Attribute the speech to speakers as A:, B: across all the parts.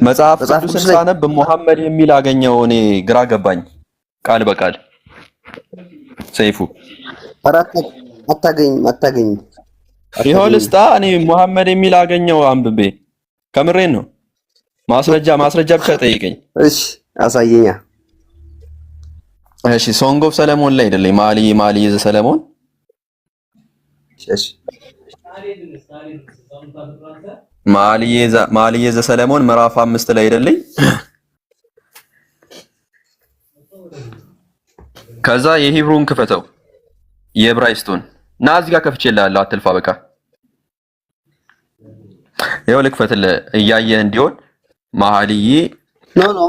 A: መጽሐፍ ቅዱስን ሳነብ ሙሐመድ የሚል አገኘው። እኔ ግራ ገባኝ ቃል በቃል ሰይፉ
B: አታገኝ
A: ይኸው ልስጣ። እኔ ሙሐመድ የሚል አገኘው አንብቤ፣ ከምሬን ነው። ማስረጃ ብቻ ጠይቀኝ።
B: እሺ አሳየኛ።
A: እሺ ሶንግ ኦፍ ሰለሞን ላይ አይደለም ማሊ ዘ ሰለሞን።
B: እሺ
A: ማሊ ዘ ሰለሞን ምዕራፍ 5 ላይ አይደለም። ከዛ የሂብሩን ክፈተው የዕብራይስጡን ና እዚህ ጋር ከፍቼልሃለሁ፣ አትልፋ። በቃ ይኸው ልክፈትልህ እያየህ እንዲሆን መኃልየ
B: ኖ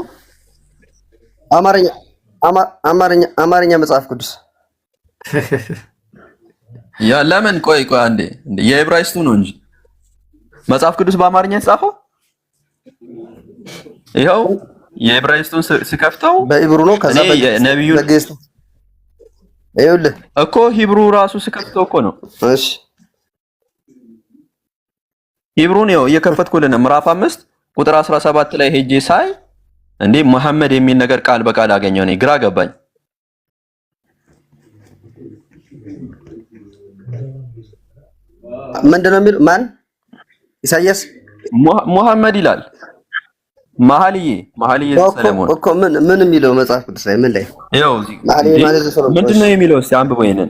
B: አማርኛ መጽሐፍ ቅዱስ
A: ያ ለምን? ቆይ አንዴ የዕብራይስጡ ነው እንጂ መጽሐፍ ቅዱስ በአማርኛ የተጻፈው ይኸው የዕብራይስጡን ስከፍተው
B: በኢብሩ ነው። ከዛ
A: ነብዩ
B: ይኸውልህ
A: እኮ ሂብሩ ራሱ ስከፍተው እኮ ነው።
B: እሺ
A: ሂብሩን ነው እየከፈትኩልህ። ምዕራፍ 5 ቁጥር 17 ላይ ሄጄ ሳይ እንዴ መሐመድ የሚል ነገር ቃል በቃል አገኘው። እኔ ግራ ገባኝ።
B: ምንድነው የሚል ማን? ኢሳይያስ
A: ሙሐመድ ይላል። መኃልየ ሰለሞን
B: እኮ ምን የሚለው መጽሐፍ ቅዱስ ላይ ምን ላይ?
A: ይኸው ምንድነው የሚለው? እስቲ አንብበው። ይሄንን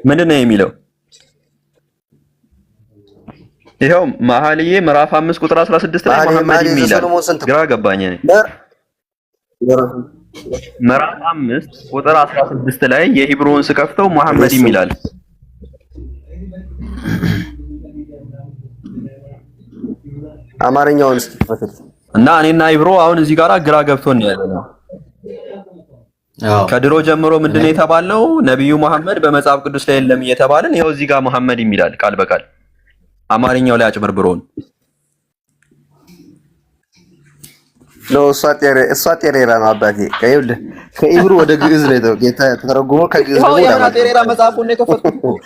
A: ምንድነው የሚለው? ይኸው መኃልየ ምዕራፍ 5 ቁጥር 16 ላይ መሐመድ ይላል። ግራ ገባኝ እኔ። ምዕራፍ 5 ቁጥር 16 ላይ የሂብሩን ስከፍተው መሐመድ ይላል።
B: አማርኛውን እስኪፈትል
A: እና እኔና ኢብሮ አሁን እዚህ ጋር ግራ ገብቶን ያለነው። ከድሮ ጀምሮ ምንድነው የተባለው? ነብዩ መሐመድ በመጽሐፍ ቅዱስ ላይ የለም እየተባልን ይኸው እዚህ ጋር መሐመድ ይላል ቃል በቃል አማርኛው ላይ አጭበርብሮን
B: ነው። እሷ ጤሬራ ነው አባቴ። ይኸውልህ ከኢብሩ ወደ ግዕዝ ነው የተተረጎመው። ከግዕዝ ደግሞ
A: ወደ ጤሬራ መጽሐፉን ነው የከፈትኩት።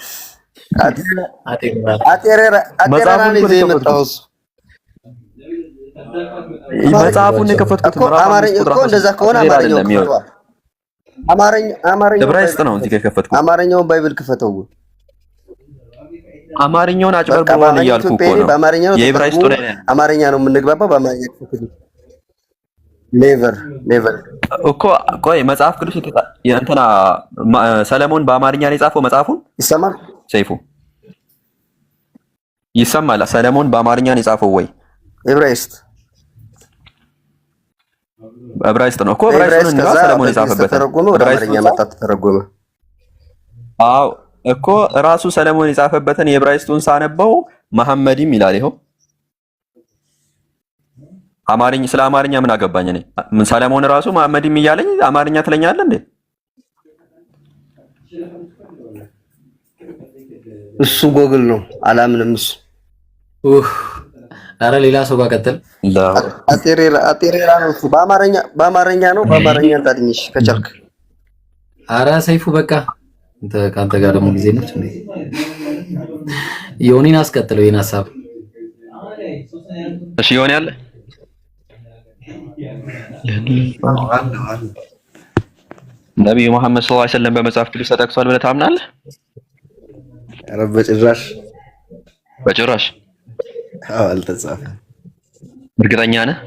B: አጤሬራ ነው ይዘህ የመጣው እሱ
A: መጽሐፉን ነው የከፈትኩት።
B: አማርኛ እኮ እንደዛ ከሆነ አማርኛ
A: ዕብራይስጥ ነው እዚህ ጋር የከፈትኩት።
B: አማርኛውን ባይብል ክፈተው።
A: አማርኛውን አጭበርብሮን እያልኩ እኮ ነው። የዕብራይስጡ ላይ
B: አማርኛ ነው የምንግባባው። በአማርኛ ክፈተው። ኔቨር
A: እኮ ቆይ መጽሐፍ ቅዱስ እንትና ሰለሞን በአማርኛ ነው የጻፈው መጽሐፉን።
B: ይሰማል
A: ሰይፉ? ይሰማል። ሰለሞን በአማርኛ ነው የጻፈው ወይ ዕብራይስጥ ነው እኮ። ዕብራይስጡን ነው ሰለሞን የጻፈበት።
B: በአማርኛ መጣ ተተረጎመ።
A: አዎ እኮ ራሱ ሰለሞን የጻፈበትን የዕብራይስጡን ሳነበው መሐመድም ይላል። ይኸው ስለ አማርኛ ምን አገባኝ እኔ? ምን ሰለሞን ራሱ መሐመድም እያለኝ አማርኛ ትለኛለህ እንዴ?
B: እሱ ጎግል ነው አላምንም። እሱ
C: አረ ሌላ ሰው ጋር ቀጥል።
B: አጤሬራ ነው እሱ። በአማርኛ ነው። በአማርኛ ታድኝሽ ከቻልክ።
C: አረ ሰይፉ በቃ ከአንተ ጋር ደግሞ ጊዜ ነች እንዴ? ዮኒን አስቀጥለው ይሄን ሐሳብ።
A: እሺ ዮኒ አለ ነብዩ መሐመድ ሰለላሁ ዐለይሂ ወሰለም በመጽሐፍ ቅዱስ ተጠቅሷል ብለህ ታምናለህ?
B: ኧረ በጭራሽ። አዎ አልተጻፈም።
A: እርግጠኛ ነህ?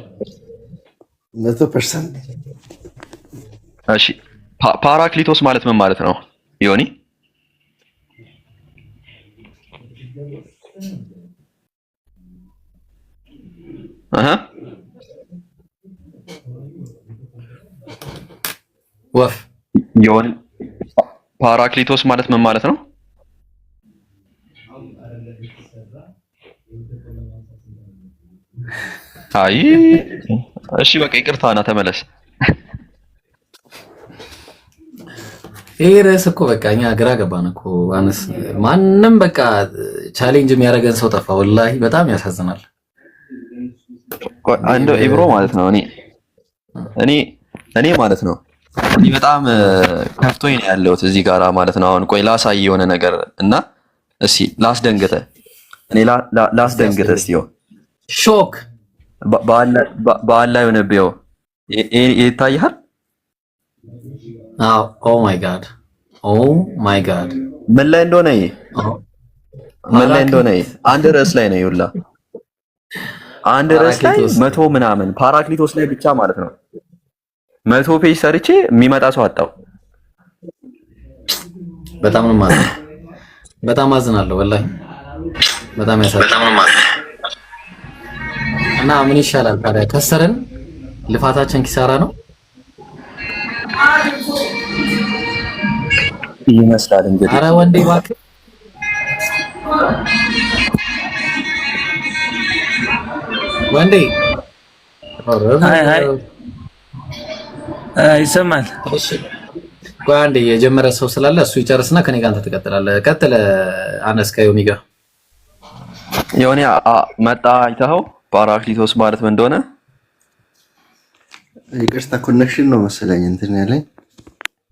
B: 100%።
A: እሺ ፓራክሊቶስ ማለት ምን ማለት ነው ዮኒ?
C: ወፍ
A: ዮኒ ፓራክሊቶስ ማለት ምን ማለት ነው? አይ እሺ በቃ ይቅርታ ና ተመለስ።
C: ይሄ ርዕስ እኮ በቃ እኛ ግራ ገባን እኮ አንስ ማንም በቃ ቻሌንጅ የሚያደርገን ሰው ጠፋ። ወላሂ በጣም ያሳዝናል።
A: አንዶ ኢብሮ ማለት ነው እኔ ማለት ነው እኔ በጣም ከፍቶኝ ነው ያለሁት እዚህ ጋራ ማለት ነው። አሁን ቆይ ላሳይ የሆነ ነገር እና እስኪ ላስደንግጠህ እስኪ
C: ሾክ
A: በአላ የሆነብው ይታያል።
C: ኦ ማይ ጋድ
A: ምን ላይ እንደሆነ አንድ ርዕስ ላይ ነው ይውላ አንድ ርዕስ ላይ 100 ምናምን ፓራክሊቶስ ላይ ብቻ ማለት ነው 100 ፔጅ ሰርቼ የሚመጣ ሰው አጣው።
C: በጣም ነው ማለት በጣም አዝናለሁ ወላሂ በጣም ያሳዝናል። እና ምን ይሻላል ታዲያ? ከሰረን ልፋታችን ኪሳራ ነው
A: ይመስላል እንግዲህ።
C: ኧረ ወንዴ እባክህ ወንዴ
D: ይሰማል።
C: እሺ ቆይ አንዴ የጀመረ ሰው ስላለ እሱ ይጨርስና ከኔ ጋር አንተ ትቀጥላለህ። ቀጥለ አነስ ከዮኒ ጋር
A: ዮኒ መጣ። አይተኸው ፓራክሊቶስ ማለት ምን እንደሆነ?
B: ይቅርታ ኮኔክሽን ነው መሰለኝ እንትን ያለኝ።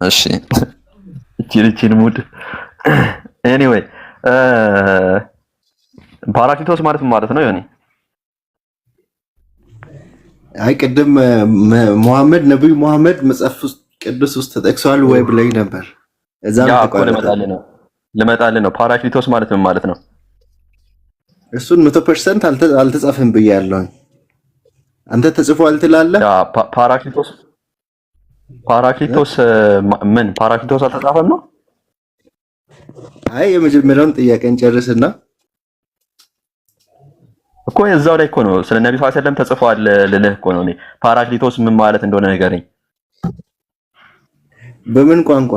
A: እሺ እቺን ሙድ ኤኒዌይ ፓራክሊቶስ ማለት ምን ማለት ነው ዮኒ?
B: አይ ቅድም መሐመድ ነብዩ መሐመድ መጽሐፍ ውስጥ ቅዱስ ውስጥ ተጠቅሷል ወይ ብለኝ ነበር። እዛም ተቋረጠ።
A: ልመጣልህ ነው። ፓራክሊቶስ ማለት ምን ማለት ነው?
B: እሱን 100% አልተጻፈም ብያለሁ። አንተ ተጽፏል ትላለህ?
A: ያ ፓራክሊቶስ ምን ፓራክሊቶስ አልተጻፈም ነው?
B: አይ የመጀመሪያውን ጥያቄን ጨርስና
A: እኮ እዛው ላይ እኮ ነው ስለ ነብዩ ሰለላሁ ዐለይሂ ወሰለም ተጽፏል ልልህ እኮ ነው። እኔ ፓራክሊቶስ ምን ማለት እንደሆነ ንገረኝ።
B: በምን ቋንቋ?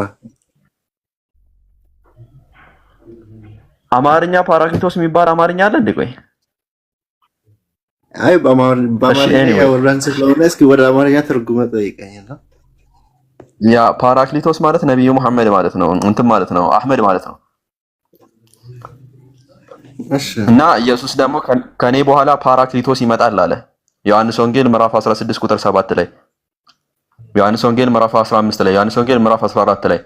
A: አማርኛ ፓራክሊቶስ የሚባል አማርኛ አለ እንዴ? ቆይ
B: አይ በአማርኛ ያወራን ስለሆነ እስኪ ወደ አማርኛ ትርጉም ጠይቀኝና።
A: ያ ፓራክሊቶስ ማለት ነብዩ መሐመድ ማለት ነው። እንትን ማለት ነው አህመድ ማለት ነው።
B: እሺ
A: እና ኢየሱስ ደግሞ ከኔ በኋላ ፓራክሊቶስ ይመጣል አለ። ዮሐንስ ወንጌል ምዕራፍ 16 ቁጥር 7 ላይ፣ ዮሐንስ ወንጌል ምዕራፍ 15 ላይ፣ ዮሐንስ ወንጌል ምዕራፍ 14 ላይ።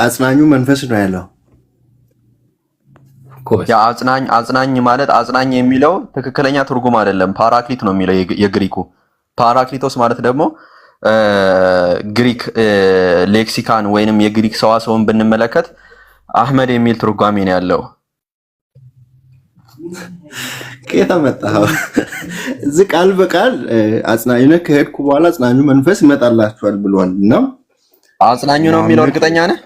B: አጽናኙ መንፈስ ነው ያለው።
A: ያ አጽናኝ ማለት አጽናኝ የሚለው ትክክለኛ ትርጉም አይደለም። ፓራክሊት ነው የሚለው የግሪኩ። ፓራክሊቶስ ማለት ደግሞ ግሪክ ሌክሲካን ወይንም የግሪክ ሰዋሰውን ብንመለከት አህመድ የሚል ትርጓሜ ነው ያለው።
B: ከየት አመጣኸው? እዚህ ቃል በቃል አጽናኙ ከሄድኩ በኋላ አጽናኙ መንፈስ ይመጣላችኋል ብሏል። እና
A: አጽናኙ ነው የሚለው እርግጠኛ ነህ?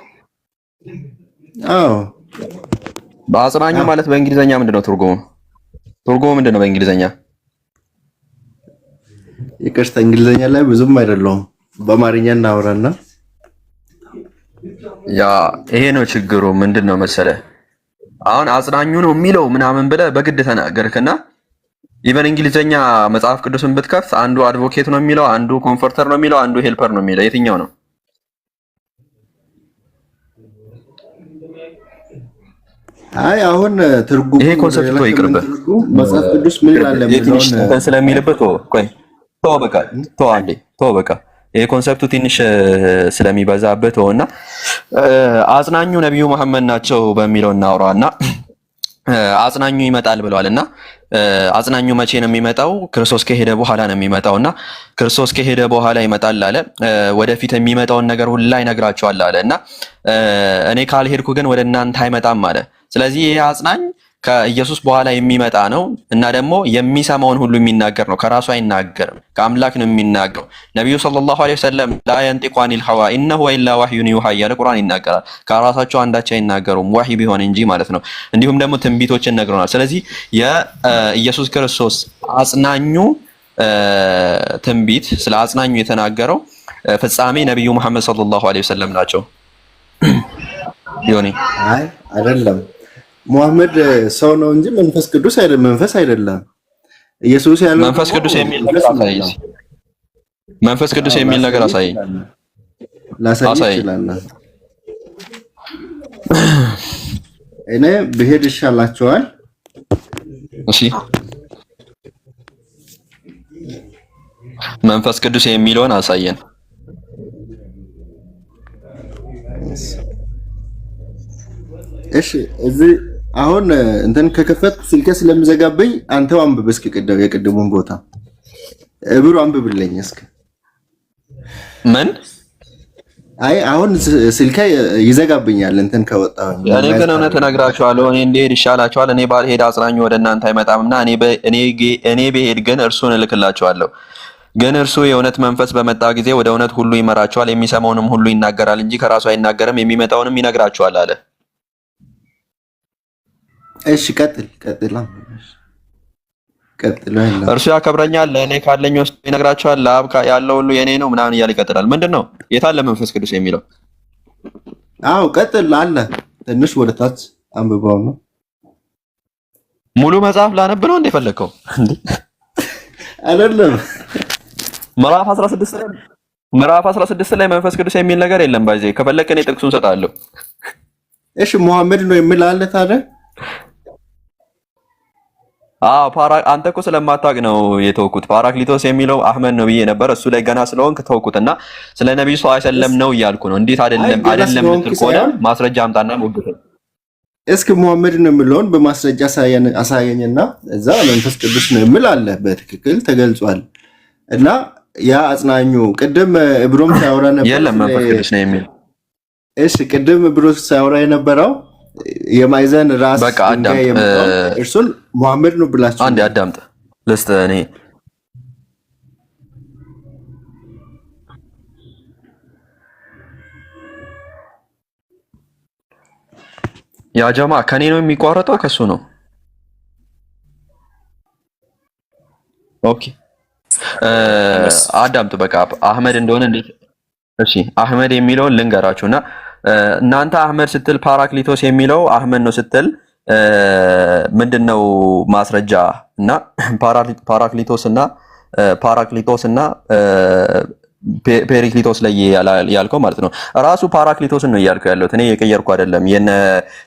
B: አዎ።
A: በአጽናኙ ማለት በእንግሊዘኛ ምንድነው ትርጉሙ? ትርጉሙ ምንድነው በእንግሊዘኛ?
B: ይቅርታ እንግሊዘኛ ላይ ብዙም አይደለሁም። በአማርኛ እናወራና
A: ያ ይሄ ነው ችግሩ። ምንድነው መሰለህ አሁን አጽናኙ ነው የሚለው ምናምን ብለህ በግድ ተናገርክና ኢቨን እንግሊዘኛ መጽሐፍ ቅዱስን ብትከፍት አንዱ አድቮኬት ነው የሚለው፣ አንዱ ኮምፎርተር ነው የሚለው፣ አንዱ ሄልፐር ነው የሚለው። የትኛው ነው?
B: አይ አሁን ትርጉሙ
A: ይሄ ኮንሰፕት ነው ይቅርብህ።
B: መጽሐፍ ቅዱስ ምን ይላል
A: የሚለውን ስለሚልበት ቆይ ተው በቃ ይሄ ኮንሰፕቱ ትንሽ ስለሚበዛበት እና አጽናኙ ነብዩ መሐመድ ናቸው በሚለው እናውራና አጽናኙ ይመጣል ብለዋልና አጽናኙ መቼ ነው የሚመጣው? ክርስቶስ ከሄደ በኋላ ነው የሚመጣውና ክርስቶስ ከሄደ በኋላ ይመጣል አለ። ወደፊት የሚመጣውን ነገር ሁሉ ይነግራቸዋል አለና እኔ ካልሄድኩ ግን ወደ እናንተ አይመጣም አለ። ስለዚህ ይሄ አጽናኝ ከኢየሱስ በኋላ የሚመጣ ነው እና ደግሞ የሚሰማውን ሁሉ የሚናገር ነው። ከራሱ አይናገርም፣ ከአምላክ ነው የሚናገረው። ነብዩ ሰለላሁ ዐለይሂ ወሰለም ላ የንጢቁ ዐኒል ሀዋ ኢነሁ ኢላ ወህዩን ዩሃ እያለ ቁርአን ይናገራል። ከራሳቸው አንዳች አይናገሩም ወህይ ቢሆን እንጂ ማለት ነው። እንዲሁም ደግሞ ትንቢቶችን ነግሮናል። ስለዚህ የኢየሱስ ክርስቶስ አጽናኙ ትንቢት ስለ አጽናኙ የተናገረው ፍጻሜ ነብዩ መሐመድ ሰለላሁ ዐለይሂ ወሰለም ናቸው። ዮኒ
B: አይ አይደለም ሙሐመድ ሰው ነው እንጂ መንፈስ ቅዱስ አይደለም። መንፈስ አይደለም ኢየሱስ ያለው
A: መንፈስ ቅዱስ የሚል ነገር አሳየኝ። መንፈስ ቅዱስ የሚል ነገር አሳየኝ።
B: ላሳይ ይችላል። እኔ ብሄድ ይሻላችኋል።
A: እሺ መንፈስ ቅዱስ የሚለውን አሳየን።
B: እሺ እዚህ አሁን እንትን ከከፈትኩ ስልኬ ስለምዘጋብኝ አንተው አንብብ እስኪ የቅድሙን ቦታ እብሩ አንብብልኝ እስኪ።
A: ምን?
B: አይ አሁን ስልኬ ይዘጋብኛል እንትን ከወጣሁ።
A: እኔ ግን እውነት እነግራችኋለሁ፣ እኔ እንድሄድ ይሻላችኋል። እኔ ባልሄድ አጽናኙ ወደ እናንተ አይመጣምና እኔ ብሄድ ግን እርሱን እልክላችኋለሁ። ግን እርሱ የእውነት መንፈስ በመጣ ጊዜ ወደ እውነት ሁሉ ይመራችኋል፣ የሚሰማውንም ሁሉ ይናገራል እንጂ ከራሱ አይናገርም፣ የሚመጣውንም ይነግራችኋል አለ።
B: እሺ ቀጥል።
A: እርሱ ያከብረኛል፣ ለእኔ ካለኝ ወስዶ ይነግራችኋል፣ ለአብ ያለው ሁሉ የእኔ ነው ምናምን እያለ ይቀጥላል። ምንድን ነው የታለ መንፈስ ቅዱስ የሚለው?
B: አዎ ቀጥል አለ። ትንሽ ወደ ታች አንብበው ነው።
A: ሙሉ መጽሐፍ ላነብ ነው እንደፈለከው
B: አይደለም።
A: ምዕራፍ 16 ላይ መንፈስ ቅዱስ የሚል ነገር የለም። ባይዜ ከፈለክ እኔ ጥቅሱን ሰጣለሁ።
B: እሺ ሙሐመድ ነው የሚል አለ ታዲያ?
A: አንተ እኮ ስለማታውቅ ነው የተውኩት። ፓራክሊቶስ የሚለው አህመድ ነው ብዬ ነበር። እሱ ላይ ገና ስለሆንክ ተውኩትና ስለ ነብዩ ሰለላሁ ዐለይሂ ወሰለም ነው እያልኩ ነው። እንዴት አይደለም ምትል ከሆነ ማስረጃ አምጣና ሞግተኝ።
B: እስኪ ሙሐመድ ነው የሚለውን በማስረጃ አሳየኝና እዛ መንፈስ ቅዱስ ነው የሚል አለ። በትክክል ተገልጿል። እና ያ አጽናኙ ቅድም እብሮም ሲያወራ ነበር።
A: የለም መንፈስ ቅዱስ ነው የሚል።
B: እሺ ቅድም እብሮም ሲያወራ የነበረው የማይዘን ራስ ድንጋይ የሚለው እርሱን ሙሐመድ ነው ብላችሁ
A: አንዴ አዳምጥ ልስጥ። እኔ ያ ጀማ ከኔ ነው የሚቋረጠው ከሱ ነው? ኦኬ አዳምጡ። በቃ አህመድ እንደሆነ እንዴት? እሺ አህመድ የሚለውን ልንገራችሁና እናንተ አህመድ ስትል ፓራክሊቶስ የሚለው አህመድ ነው ስትል ምንድነው ማስረጃ? እና ፓራክሊቶስ እና ፔሪክሊቶስ ላይ ያልከው ማለት ነው። ራሱ ፓራክሊቶስን ነው እያልኩ ያለሁት እኔ የቀየርኩ አይደለም። የነ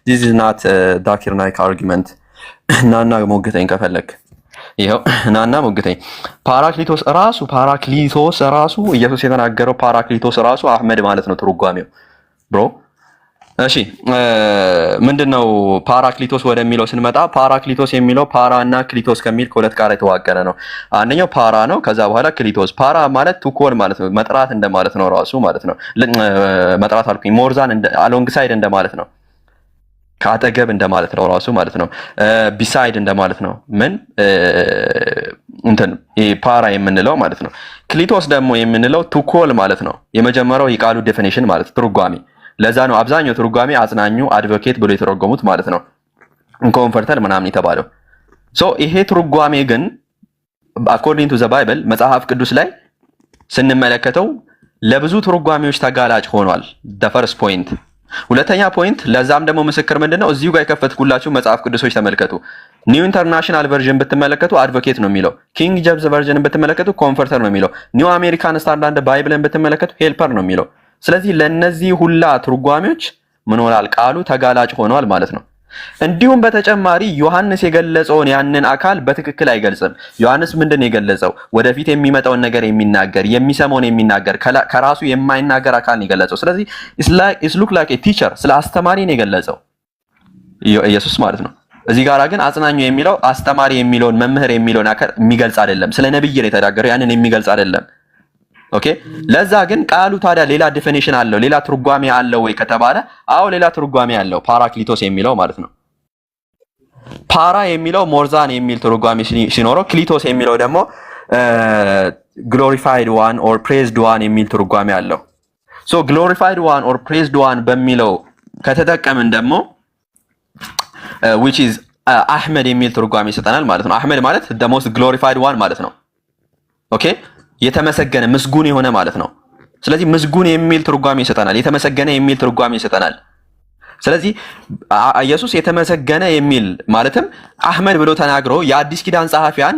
A: this is not ዳኪር ናይክ አርጊመንት። ናና ሞግተኝ ከፈለክ ይሄው ናና ሞግተኝ። ፓራክሊቶስ ራሱ ኢየሱስ የተናገረው ፓራክሊቶስ ራሱ አህመድ ማለት ነው ትርጓሜው ብሮ። እሺ ምንድነው ፓራክሊቶስ ወደሚለው ስንመጣ ፓራክሊቶስ የሚለው ፓራ እና ክሊቶስ ከሚል ከሁለት ጋር የተዋቀረ ነው። አንደኛው ፓራ ነው፣ ከዛ በኋላ ክሊቶስ። ፓራ ማለት ቱኮል ማለት ነው፣ መጥራት እንደማለት ነው ራሱ ማለት ነው። መጥራት አልኩኝ፣ ሞርዛን አሎንግ ሳይድ እንደማለት ነው፣ ከአጠገብ እንደማለት ነው ራሱ ማለት ነው። ቢሳይድ እንደማለት ነው። ምን እንትን ፓራ የምንለው ማለት ነው። ክሊቶስ ደግሞ የምንለው ቱኮል ማለት ነው። የመጀመሪያው የቃሉ ዴፊኒሽን ማለት ትርጓሜ። ለዛ ነው አብዛኛው ትርጓሜ አጽናኙ፣ አድቮኬት ብሎ የተረጎሙት ማለት ነው። ኮምፈርተር ምናምን የተባለው ይሄ ትርጓሜ ግን አኮርዲንግ ቱ ዘ ባይብል መጽሐፍ ቅዱስ ላይ ስንመለከተው ለብዙ ትርጓሜዎች ተጋላጭ ሆኗል። the first point። ሁለተኛ ፖይንት፣ ለዛም ደግሞ ምስክር ምንድነው? እዚሁ ጋር የከፈትኩላችሁ መጽሐፍ ቅዱሶች ተመልከቱ። ኒው ኢንተርናሽናል ቨርዥን ብትመለከቱ አድቮኬት ነው የሚለው። ኪንግ ጄምስ ቨርዥን ብትመለከቱ ኮምፈርተር ነው የሚለው። ኒው አሜሪካን ስታንዳርድ ባይብልን ብትመለከቱ ሄልፐር ነው የሚለው። ስለዚህ ለነዚህ ሁላ ትርጓሜዎች ምን ሆኗል? ቃሉ ተጋላጭ ሆኗል ማለት ነው። እንዲሁም በተጨማሪ ዮሐንስ የገለጸውን ያንን አካል በትክክል አይገልጽም። ዮሐንስ ምንድነው የገለጸው? ወደፊት የሚመጣውን ነገር የሚናገር የሚሰማውን የሚናገር ከራሱ የማይናገር አካል ነው የገለጸው። ስለዚህ ኢትስ ሉክ ላይክ ኤ ቲቸር፣ ስለ አስተማሪ ነው የገለጸው ኢየሱስ ማለት ነው። እዚህ ጋራ ግን አጽናኙ የሚለው አስተማሪ የሚለውን መምህር የሚለውን አካል የሚገልጽ አይደለም። ስለ ነብይ ነው የተናገረው፣ ያንን የሚገልጽ አይደለም። ኦኬ። ለዛ ግን ቃሉ ታዲያ ሌላ ዲፊኒሽን አለው፣ ሌላ ትርጓሜ አለው ወይ ከተባለ አዎ ሌላ ትርጓሜ አለው። ፓራክሊቶስ የሚለው ማለት ነው። ፓራ የሚለው ሞርዛን የሚል ትርጓሜ ሲኖረው፣ ክሊቶስ የሚለው ደግሞ ግሎሪፋይድ ዋን ኦር ፕሬዝድ ዋን የሚል ትርጓሜ አለው። ሶ ግሎሪፋይድ ዋን ኦር ፕሬዝድ ዋን በሚለው ከተጠቀምን ደግሞ which is አህመድ የሚል ትርጓሜ ይሰጠናል ማለት ነው። አህመድ ማለት the most glorified one ማለት ነው። ኦኬ፣ የተመሰገነ ምስጉን የሆነ ማለት ነው። ስለዚህ ምስጉን የሚል ትርጓሜ ይሰጠናል፣ የተመሰገነ የሚል ትርጓሜ ይሰጠናል። ስለዚህ ኢየሱስ የተመሰገነ የሚል ማለትም አህመድ ብሎ ተናግሮ የአዲስ ኪዳን ጸሐፊያን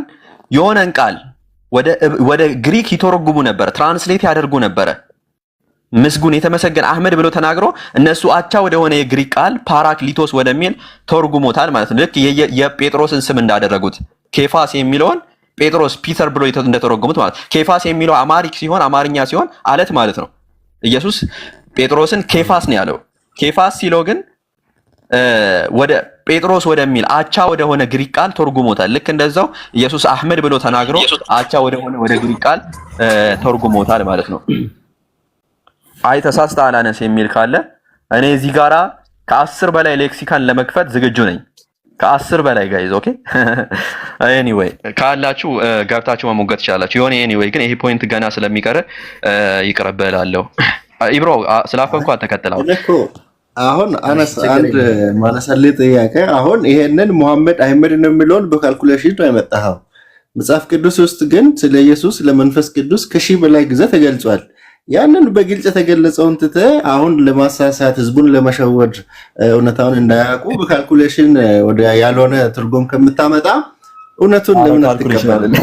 A: የሆነን ቃል ወደ ግሪክ ይተረጉሙ ነበር፣ ትራንስሌት ያደርጉ ነበር። ምስጉን የተመሰገነ አህመድ ብሎ ተናግሮ እነሱ አቻ ወደሆነ የግሪክ ቃል ፓራክሊቶስ ወደሚል ተርጉሞታል ማለት ነው። ልክ የጴጥሮስን ስም እንዳደረጉት ኬፋስ የሚለውን ጴጥሮስ ፒተር ብሎ እንደተረጎሙት ማለት። ኬፋስ የሚለው አማርኛ ሲሆን አለት ማለት ነው። ኢየሱስ ጴጥሮስን ኬፋስ ነው ያለው። ኬፋስ ሲለው ግን ወደ ጴጥሮስ ወደሚል አቻ ወደሆነ ግሪክ ቃል ተርጉሞታል። ልክ እንደዛው ኢየሱስ አህመድ ብሎ ተናግሮ አቻ ወደሆነ ወደ ግሪክ ቃል ተርጉሞታል ማለት ነው። አይ ተሳስተሃል አነስ የሚል ካለ እኔ እዚህ ጋራ ከ10 በላይ ሌክሲካን ለመክፈት ዝግጁ ነኝ። ከ10 በላይ ጋይዝ ኦኬ። ኤኒዌይ ካላችሁ ገብታችሁ መሞገት ትችላላችሁ። የሆነ ኤኒዌይ ግን ይሄ ፖይንት ገና ስለሚቀር ይቀርበላለሁ። ኢብሮ ስላፈንኩ አልተከተለው
B: አሁን አነስ አንድ ማነሳሌ ጥያቄ አሁን ይሄንን ሙሐመድ አህመድ ነው የሚለውን በካልኩሌሽን ነው ያመጣው። መጽሐፍ ቅዱስ ውስጥ ግን ስለ ኢየሱስ ለመንፈስ ቅዱስ ከሺህ በላይ ጊዜ ተገልጿል። ያንን በግልጽ የተገለጸውን ትተ አሁን ለማሳሳት ህዝቡን ለመሸወድ እውነታውን እንዳያውቁ በካልኩሌሽን ወደ ያልሆነ ትርጉም ከምታመጣ እውነቱን ለምን አትቀበልም?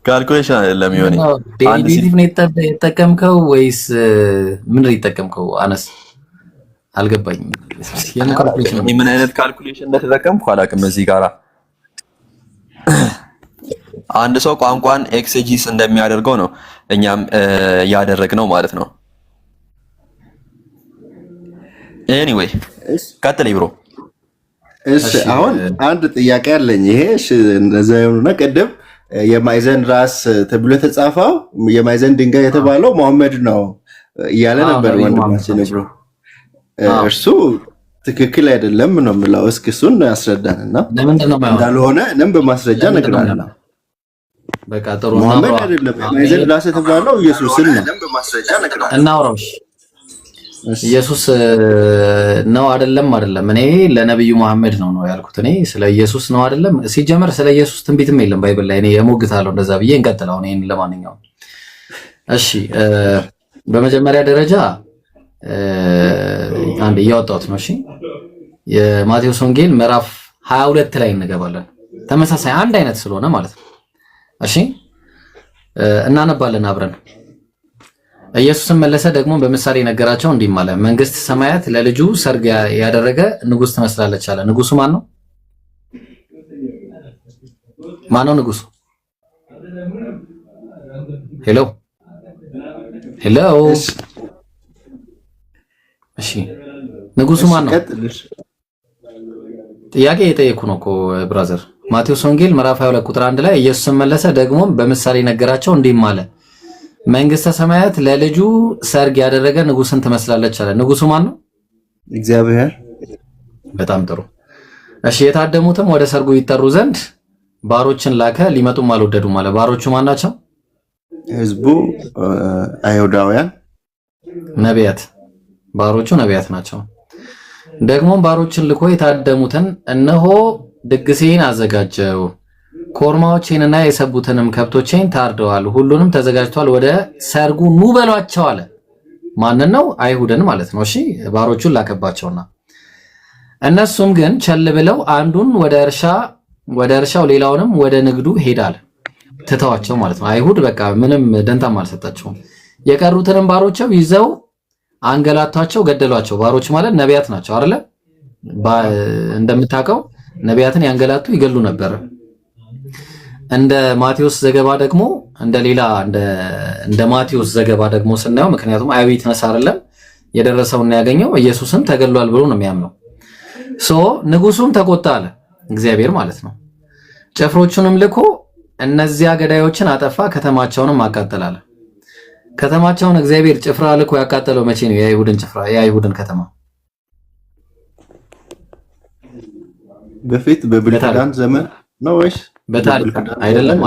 A: ካልኩሌሽን አይደለም ይሆነ
C: ዴሪቬቲቭ ነው የተጠቀምከው ወይስ ምን ነው የተጠቀምከው? አነስ አልገባኝም።
A: ምን አይነት ካልኩሌሽን እንደተጠቀምኩ አላውቅም። እዚህ ጋራ አንድ ሰው ቋንቋን ኤክሴጂስ እንደሚያደርገው ነው እኛም ያደረግነው ማለት ነው። ኤኒዌይ ቀጥል ብሮ።
B: እሺ አሁን አንድ ጥያቄ አለኝ። ይሄ እሺ እንደዛ የሆነና ቀደም የማዕዘን ራስ ተብሎ የተጻፈው የማዕዘን ድንጋይ የተባለው መሐመድ ነው እያለ ነበር ወንድማችን ብሮ። እርሱ ትክክል አይደለም ነው የምለው። እስኪ እሱን ያስረዳንና እንዳልሆነ እኔም በማስረጃ እነግርሃለሁ።
C: በቃ ጥሩ ነው።
B: መሐመድ አይደለም የማዕዘን ራስ የተባለው ኢየሱስን ነው
C: እናውራው። ኢየሱስ ነው አይደለም? እኔ ለነብዩ መሐመድ ነው ያልኩት። እኔ ስለ ኢየሱስ ነው አይደለም። ሲጀመር ስለ ኢየሱስ ትንቢትም የለም ባይብል ላይ። እኔ የሞግታለሁ እንደዛ ብዬ እንቀጥላው። እኔ ለማንኛውም እሺ፣ በመጀመሪያ ደረጃ አንድ እያወጣሁት ነው። እሺ የማቴዎስ ወንጌል ምዕራፍ 22 ላይ እንገባለን። ተመሳሳይ አንድ አይነት ስለሆነ ማለት ነው። እሺ እናነባለን አብረን። ኢየሱስም መለሰ ደግሞ በምሳሌ ነገራቸው እንዲህ አለ። መንግስት ሰማያት ለልጁ ሰርግ ያደረገ ንጉስ ትመስላለች አለ። ንጉሱ ማን ነው? ማን ነው ንጉሱ? ሄሎ ሄሎ። እሺ ንጉሱ ማን ነው? ጥያቄ የጠየኩ ነው እኮ ብራዘር። ማቴዎስ ወንጌል ምዕራፍ 22 ቁጥር 1 ላይ ኢየሱስም መለሰ ደግሞ በምሳሌ ነገራቸው እንዲህ አለ። መንግስተ ሰማያት ለልጁ ሰርግ ያደረገ ንጉስን ትመስላለች አለ። ንጉሱ ማን ነው?
B: እግዚአብሔር።
C: በጣም ጥሩ። እሺ የታደሙትም ወደ ሰርጉ ይጠሩ ዘንድ ባሮችን ላከ፣ ሊመጡም አልወደዱም አለ። ባሮቹ ማን ናቸው?
B: ህዝቡ አይሁዳውያን፣
C: ነቢያት። ባሮቹ ነቢያት ናቸው። ደግሞም ባሮችን ልኮ የታደሙትን እነሆ ድግሴን አዘጋጀው፣ ኮርማዎቼንና የሰቡትንም ከብቶቼን ታርደዋል፣ ሁሉንም ተዘጋጅቷል፣ ወደ ሰርጉ ኑ በሏቸው አለ። ማንን ነው? አይሁድን ማለት ነው። እሺ ባሮቹን ላከባቸውና እነሱም ግን ቸል ብለው አንዱን ወደ እርሻው ሌላውንም ወደ ንግዱ ሄዳል፣ ትተዋቸው ማለት ነው። አይሁድ በቃ ምንም ደንታም አልሰጣቸውም። የቀሩትንም ባሮቸው ይዘው አንገላቷቸው፣ ገደሏቸው። ባሮች ማለት ነቢያት ናቸው አይደለ? እንደምታውቀው ነቢያትን ያንገላቱ ይገሉ ነበር። እንደ ማቴዎስ ዘገባ ደግሞ እንደ ማቴዎስ ዘገባ ደግሞ ስናየው ምክንያቱም አይዊት ነስ አይደለም የደረሰውና ያገኘው ኢየሱስም ተገሏል ብሎ ነው የሚያምነው። ንጉሱም ተቆጣ አለ እግዚአብሔር ማለት ነው። ጭፍሮቹንም ልኮ እነዚያ ገዳዮችን አጠፋ፣ ከተማቸውንም አቃጠላለ። ከተማቸውን እግዚአብሔር ጭፍራ ልኮ ያቃጠለው መቼ ነው? የአይሁድን ከተማ
B: በፊት በብሉይ ኪዳን ዘመን ነው ወይስ
C: በታሪክ አይደለም?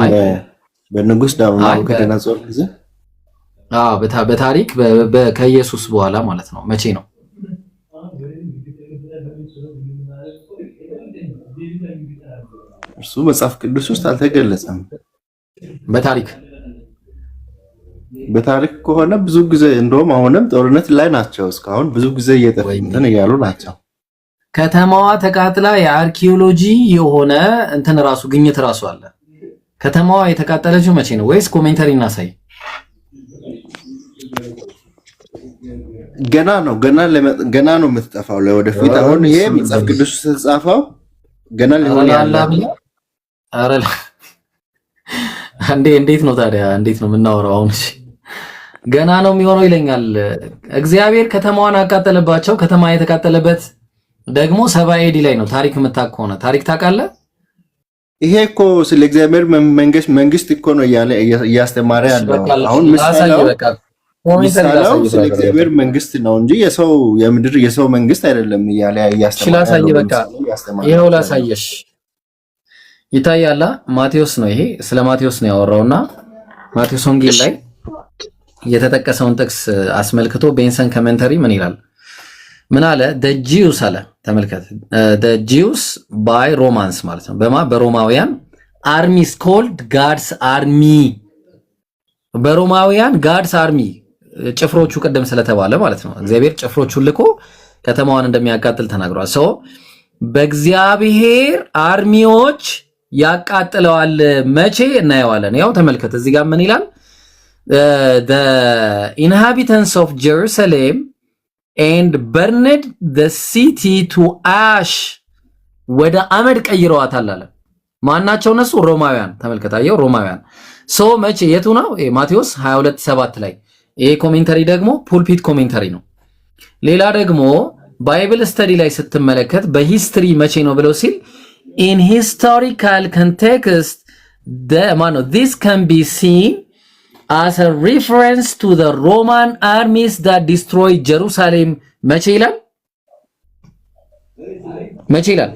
B: በንጉስ ናቡከደነጾር ጊዜ?
C: በታሪክ ከኢየሱስ በኋላ ማለት ነው። መቼ ነው?
B: እርሱ መጽሐፍ ቅዱስ ውስጥ አልተገለጸም። በታሪክ ከሆነ ብዙ ጊዜ እንደውም አሁንም ጦርነት ላይ ናቸው። እስካሁን ብዙ ጊዜ እየጠፈተን እያሉ ናቸው።
C: ከተማዋ ተቃጥላ የአርኪኦሎጂ የሆነ እንትን ራሱ ግኝት ራሱ አለ። ከተማዋ የተቃጠለችው መቼ ነው? ወይስ ኮሜንተሪ እናሳይ?
B: ገና ነው የምትጠፋው ለወደፊት። አሁን ይሄ መጽሐፍ ቅዱስ ውስጥ ተጻፈው ገና ሊሆን ያለ
C: አረ እንዴት ነው ታዲያ? እንዴት ነው የምናወራው አሁን? እሺ ገና ነው የሚሆነው ይለኛል እግዚአብሔር። ከተማዋን አቃጠለባቸው። ከተማ የተቃጠለበት ደግሞ 70 ኤዲ ላይ ነው ታሪክ የምታውቅ ከሆነ ታሪክ ታውቃለህ።
B: ይሄ እኮ ስለ እግዚአብሔር መንግስት እኮ ነው እያስተማረ ያለው። አሁን ምሳሌው ስለ እግዚአብሔር መንግስት ነው እንጂ የምድር የሰው መንግስት አይደለም እያለ እያስተማረ ያለው። በቃ
C: ይሄው ላሳየሽ ይታያላ። ማቴዎስ ነው ይሄ፣ ስለ ማቴዎስ ነው ያወራውና ማቴዎስ ወንጌል ላይ የተጠቀሰውን ጥቅስ አስመልክቶ ቤንሰን ኮሜንተሪ ምን ይላል? ምን አለ? the Jews አለ ተመልከት። the Jews by Romans ማለት ነው በሮማውያን armies called God's army በሮማውያን God's army ጭፍሮቹ ቀደም ስለተባለ ማለት ነው እግዚአብሔር ጭፍሮቹን ልኮ ከተማዋን እንደሚያቃጥል ተናግሯል። ሰው በእግዚአብሔር አርሚዎች ያቃጥለዋል። መቼ እናየዋለን። ያው ተመልከት እዚህ ጋር ምን ይላል? the inhabitants of Jerusalem and burned the city to ash ወደ አመድ ቀይረዋታል አለ። ማናቸው እነሱ? ሮማውያን። ተመልከታየው ሮማውያን። ሶ መቼ የቱ ነው? ማቴዎስ 22:7 ላይ። ይሄ ኮሜንተሪ ደግሞ ፑልፒት ኮሜንተሪ ነው። ሌላ ደግሞ ባይብል ስተዲ ላይ ስትመለከት በሂስትሪ መቼ ነው ብለው ሲል in historical context this can be seen as a reference to the Roman armies that destroyed Jerusalem መቼ ይላል? መቼ ይላል?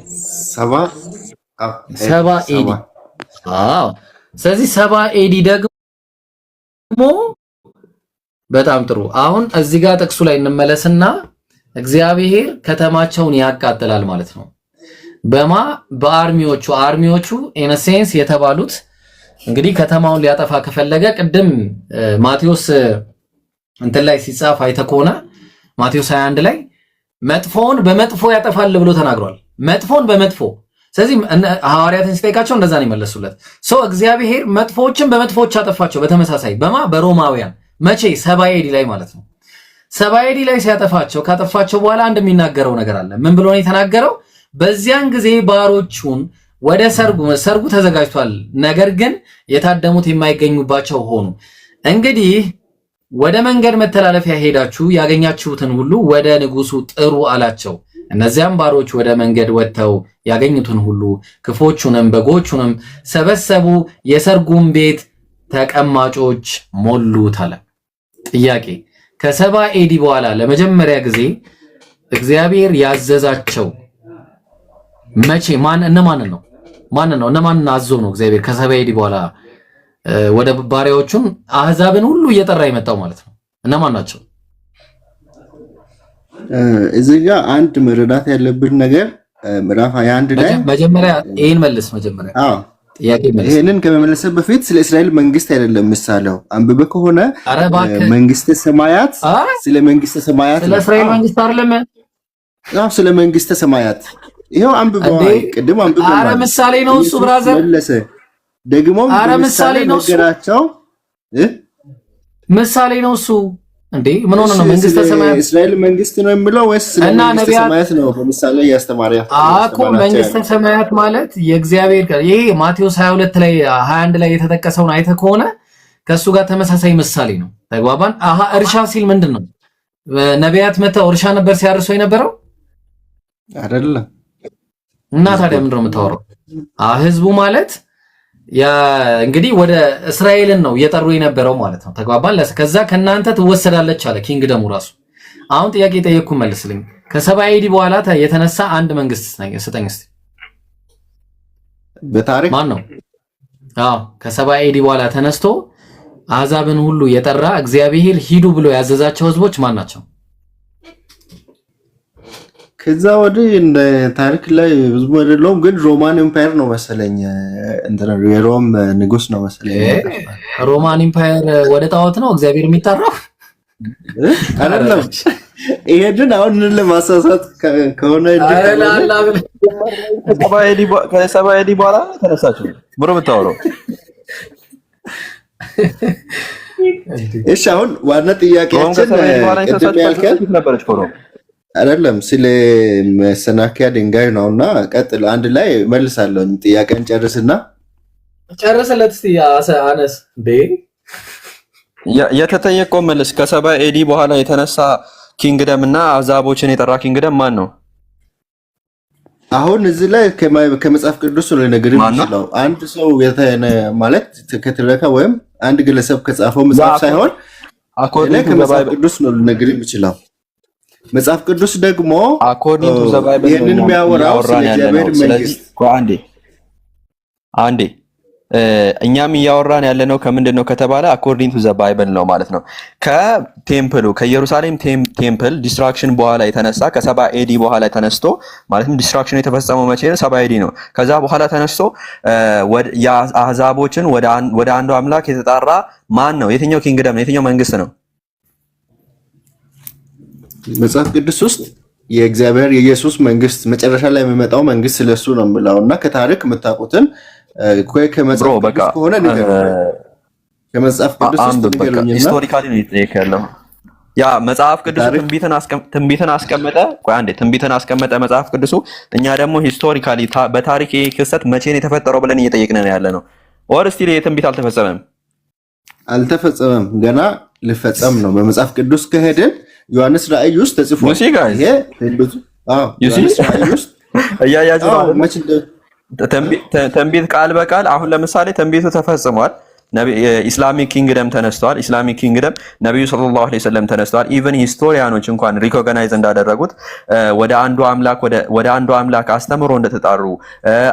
C: 70 ኤዲ። አዎ ስለዚህ 70 ኤዲ ደግሞ በጣም ጥሩ። አሁን እዚህ ጋር ጥቅሱ ላይ እንመለስና እግዚአብሔር ከተማቸውን ያቃጥላል ማለት ነው። በአርሚዎቹ ኢን ሴንስ የተባሉት እንግዲህ ከተማውን ሊያጠፋ ከፈለገ ቅድም ማቴዎስ እንትን ላይ ሲጻፍ አይተህ ከሆነ ማቴዎስ 21 ላይ መጥፎን በመጥፎ ያጠፋል ብሎ ተናግሯል። መጥፎን በመጥፎ። ስለዚህ ሐዋርያትን ሲጠይቃቸው እንደዛ ነው የመለሱለት። እግዚአብሔር መጥፎችን በመጥፎች አጠፋቸው። በተመሳሳይ በሮማውያን መቼ? 70 ኤዲ ላይ ማለት ነው። 70 ኤዲ ላይ ሲያጠፋቸው ካጠፋቸው በኋላ እንደሚናገረው ነገር አለ። ምን ብሎ ነው የተናገረው? በዚያን ጊዜ ባሮቹን ወደ ሰርጉ ተዘጋጅቷል፣ ነገር ግን የታደሙት የማይገኙባቸው ሆኑ። እንግዲህ ወደ መንገድ መተላለፊያ ሄዳችሁ ያገኛችሁትን ሁሉ ወደ ንጉሱ ጥሩ አላቸው። እነዚያም ባሮች ወደ መንገድ ወጥተው ያገኙትን ሁሉ ክፎቹንም በጎቹንም ሰበሰቡ፣ የሰርጉን ቤት ተቀማጮች ሞሉት አለ። ጥያቄ፣ ከ70 ኤዲ በኋላ ለመጀመሪያ ጊዜ እግዚአብሔር ያዘዛቸው መቼ? እነማንን ነው? እነማንን አዞ ነው እግዚአብሔር ከ70 ኤዲ በኋላ ወደ ባሪያዎቹን አህዛብን ሁሉ እየጠራ የመጣው ማለት ነው? እነማን ናቸው?
B: እዚህ ጋር አንድ መረዳት ያለብን ነገር ምዕራፍ 21 ላይ
C: መጀመሪያ ይሄን መልስ። መጀመሪያ ጥያቄ መልስ።
B: ይሄንን ከመመለስ በፊት ስለ እስራኤል መንግስት አይደለም ምሳሌው። አንብበ ከሆነ መንግስተ ሰማያት ስለ መንግስተ ሰማያት
C: ስለ እስራኤል መንግስት አይደለም።
B: ስለ መንግስተ ሰማያት ይሄው አንብበው። ቅድም አንብበው።
C: አረ ምሳሌ ነው እሱ ብራዘር።
B: መለሰ ደግሞ
C: ምሳሌ ነው
B: ነገራቸው።
C: ምሳሌ ነው እሱ። እንዴ ምን ሆነ ነው? መንግስተ ሰማያት
B: እስራኤል መንግስት ነው የሚለው ወይስ መንግስተ ሰማያት ነው? በምሳሌ ያስተማሪያ
C: አኮ መንግስተ ሰማያት ማለት የእግዚአብሔር ጋር ይሄ ማቴዎስ 22 ላይ 21 ላይ የተጠቀሰውን አይተህ ከሆነ ከሱ ጋር ተመሳሳይ ምሳሌ ነው። ተግባባን? እርሻ ሲል ምንድነው? ነቢያት መተው እርሻ ነበር ሲያርሱ የነበረው
B: አይደለም?
C: እና ታዲያ ምንድነው የምታወራው? ህዝቡ ማለት ያ እንግዲህ ወደ እስራኤልን ነው እየጠሩ የነበረው ማለት ነው። ተግባባን? ከዛ ከናንተ ትወሰዳለች አለ ኪንግደሙ ራሱ። አሁን ጥያቄ ጠየቅኩ መልስልኝ። ከ70 ኤዲ በኋላ የተነሳ አንድ መንግስት ስጠኝ እስቲ።
B: በታሪክ
C: ማን ነው? ከ70 ኤዲ በኋላ ተነስቶ አሕዛብን ሁሉ የጠራ እግዚአብሔር ሂዱ ብሎ ያዘዛቸው ህዝቦች ማን ናቸው?
B: ከዛ ወዲህ እንደ ታሪክ ላይ ብዙ አይደለም፣ ግን ሮማን ኤምፓየር ነው መሰለኝ። የሮም ንጉስ ነው መሰለኝ።
C: ሮማን ኤምፓየር ወደ ጣዖት ነው እግዚአብሔር የሚጠራው
B: አይደለም። ይሄንን አሁን ለማሳሳት ከሆነ
A: ከ70 ኤዲ በኋላ ተነሳችሁ ብሮ የምታወራው።
B: እሺ አሁን ዋና ጥያቄያችን ቅድም ያልከኝ
A: ነበረች ኮሮ
B: አይደለም ስለ መሰናከያ ድንጋይ ነውና፣ ቀጥል። አንድ ላይ መልሳለሁ። ጥያቄን ጨርስና
C: ጨርስለት እስቲ አነስ
A: የተጠየቀው መልስ። ከ70 ኤዲ በኋላ የተነሳ ኪንግደም እና አሕዛቦችን የጠራ ኪንግደም ማን ነው?
B: አሁን እዚህ ላይ ከመጽሐፍ ቅዱስ ነው ልነግርህ የምችለው። አንድ ሰው ማለት ከተለካ ወይም አንድ ግለሰብ ከጻፈው መጽሐፍ ሳይሆን ከመጽሐፍ ቅዱስ ነው ልነግርህ የምችለው። መጽሐፍ ቅዱስ ደግሞ ይህንን የሚያወራው ስለ እግዚአብሔር መንግስት
A: አንዴ እኛም እያወራን ያለነው ከምንድን ነው ከተባለ አኮርዲንግ ቱ ዘ ባይብል ነው ማለት ነው። ከቴምፕሉ ከኢየሩሳሌም ቴምፕል ዲስትራክሽን በኋላ የተነሳ ከሰባ ኤዲ በኋላ ተነስቶ ማለትም ዲስትራክሽን የተፈጸመው መቼ ነው? ሰባ ኤዲ ነው። ከዛ በኋላ ተነስቶ የአህዛቦችን ወደ አንዱ አምላክ የተጣራ ማን ነው? የትኛው ኪንግደም ነው? የትኛው መንግስት ነው?
B: መጽሐፍ ቅዱስ ውስጥ የእግዚአብሔር የኢየሱስ መንግስት መጨረሻ ላይ የሚመጣው መንግስት ስለሱ ነው የምላው እና ከታሪክ የምታውቁትን ከመጽሐፍ ቅዱስ ከሆነ ከመጽሐፍ ቅዱስ ውስጥ ንገሩኝና
A: ሂስቶሪካሊ ነው የተከለው። ያ መጽሐፍ ቅዱስ ትንቢትን አስቀመጠ። ቆይ አንዴ ትንቢትን አስቀመጠ መጽሐፍ ቅዱሱ። እኛ ደግሞ ሂስቶሪካሊ በታሪክ ክስተት መቼ ነው የተፈጠረው ብለን እየጠየቅን ነው ያለ ነው። ኦር ስቲል የትንቢት
B: አልተፈጸመም፣ ገና ሊፈጸም ነው። በመጽሐፍ ቅዱስ ከሄድን ዮሐንስ ራእይ ውስጥ ተጽፏል። ይሄ ዮሐንስ ራእይ ውስጥ
A: እያያችሁ ትንቢት ቃል በቃል አሁን ለምሳሌ ትንቢቱ ተፈጽሟል። ኢስላሚክ ኪንግደም ተነስተዋል። ኢስላሚክ ኪንግደም ነብዩ ሰለላሁ ዐለይሂ ወሰለም ተነስተዋል። ኢቭን ሂስቶሪያኖች እንኳን ሪኮግናይዝ እንዳደረጉት ወደ አንዱ አምላክ አስተምሮ እንደተጣሩ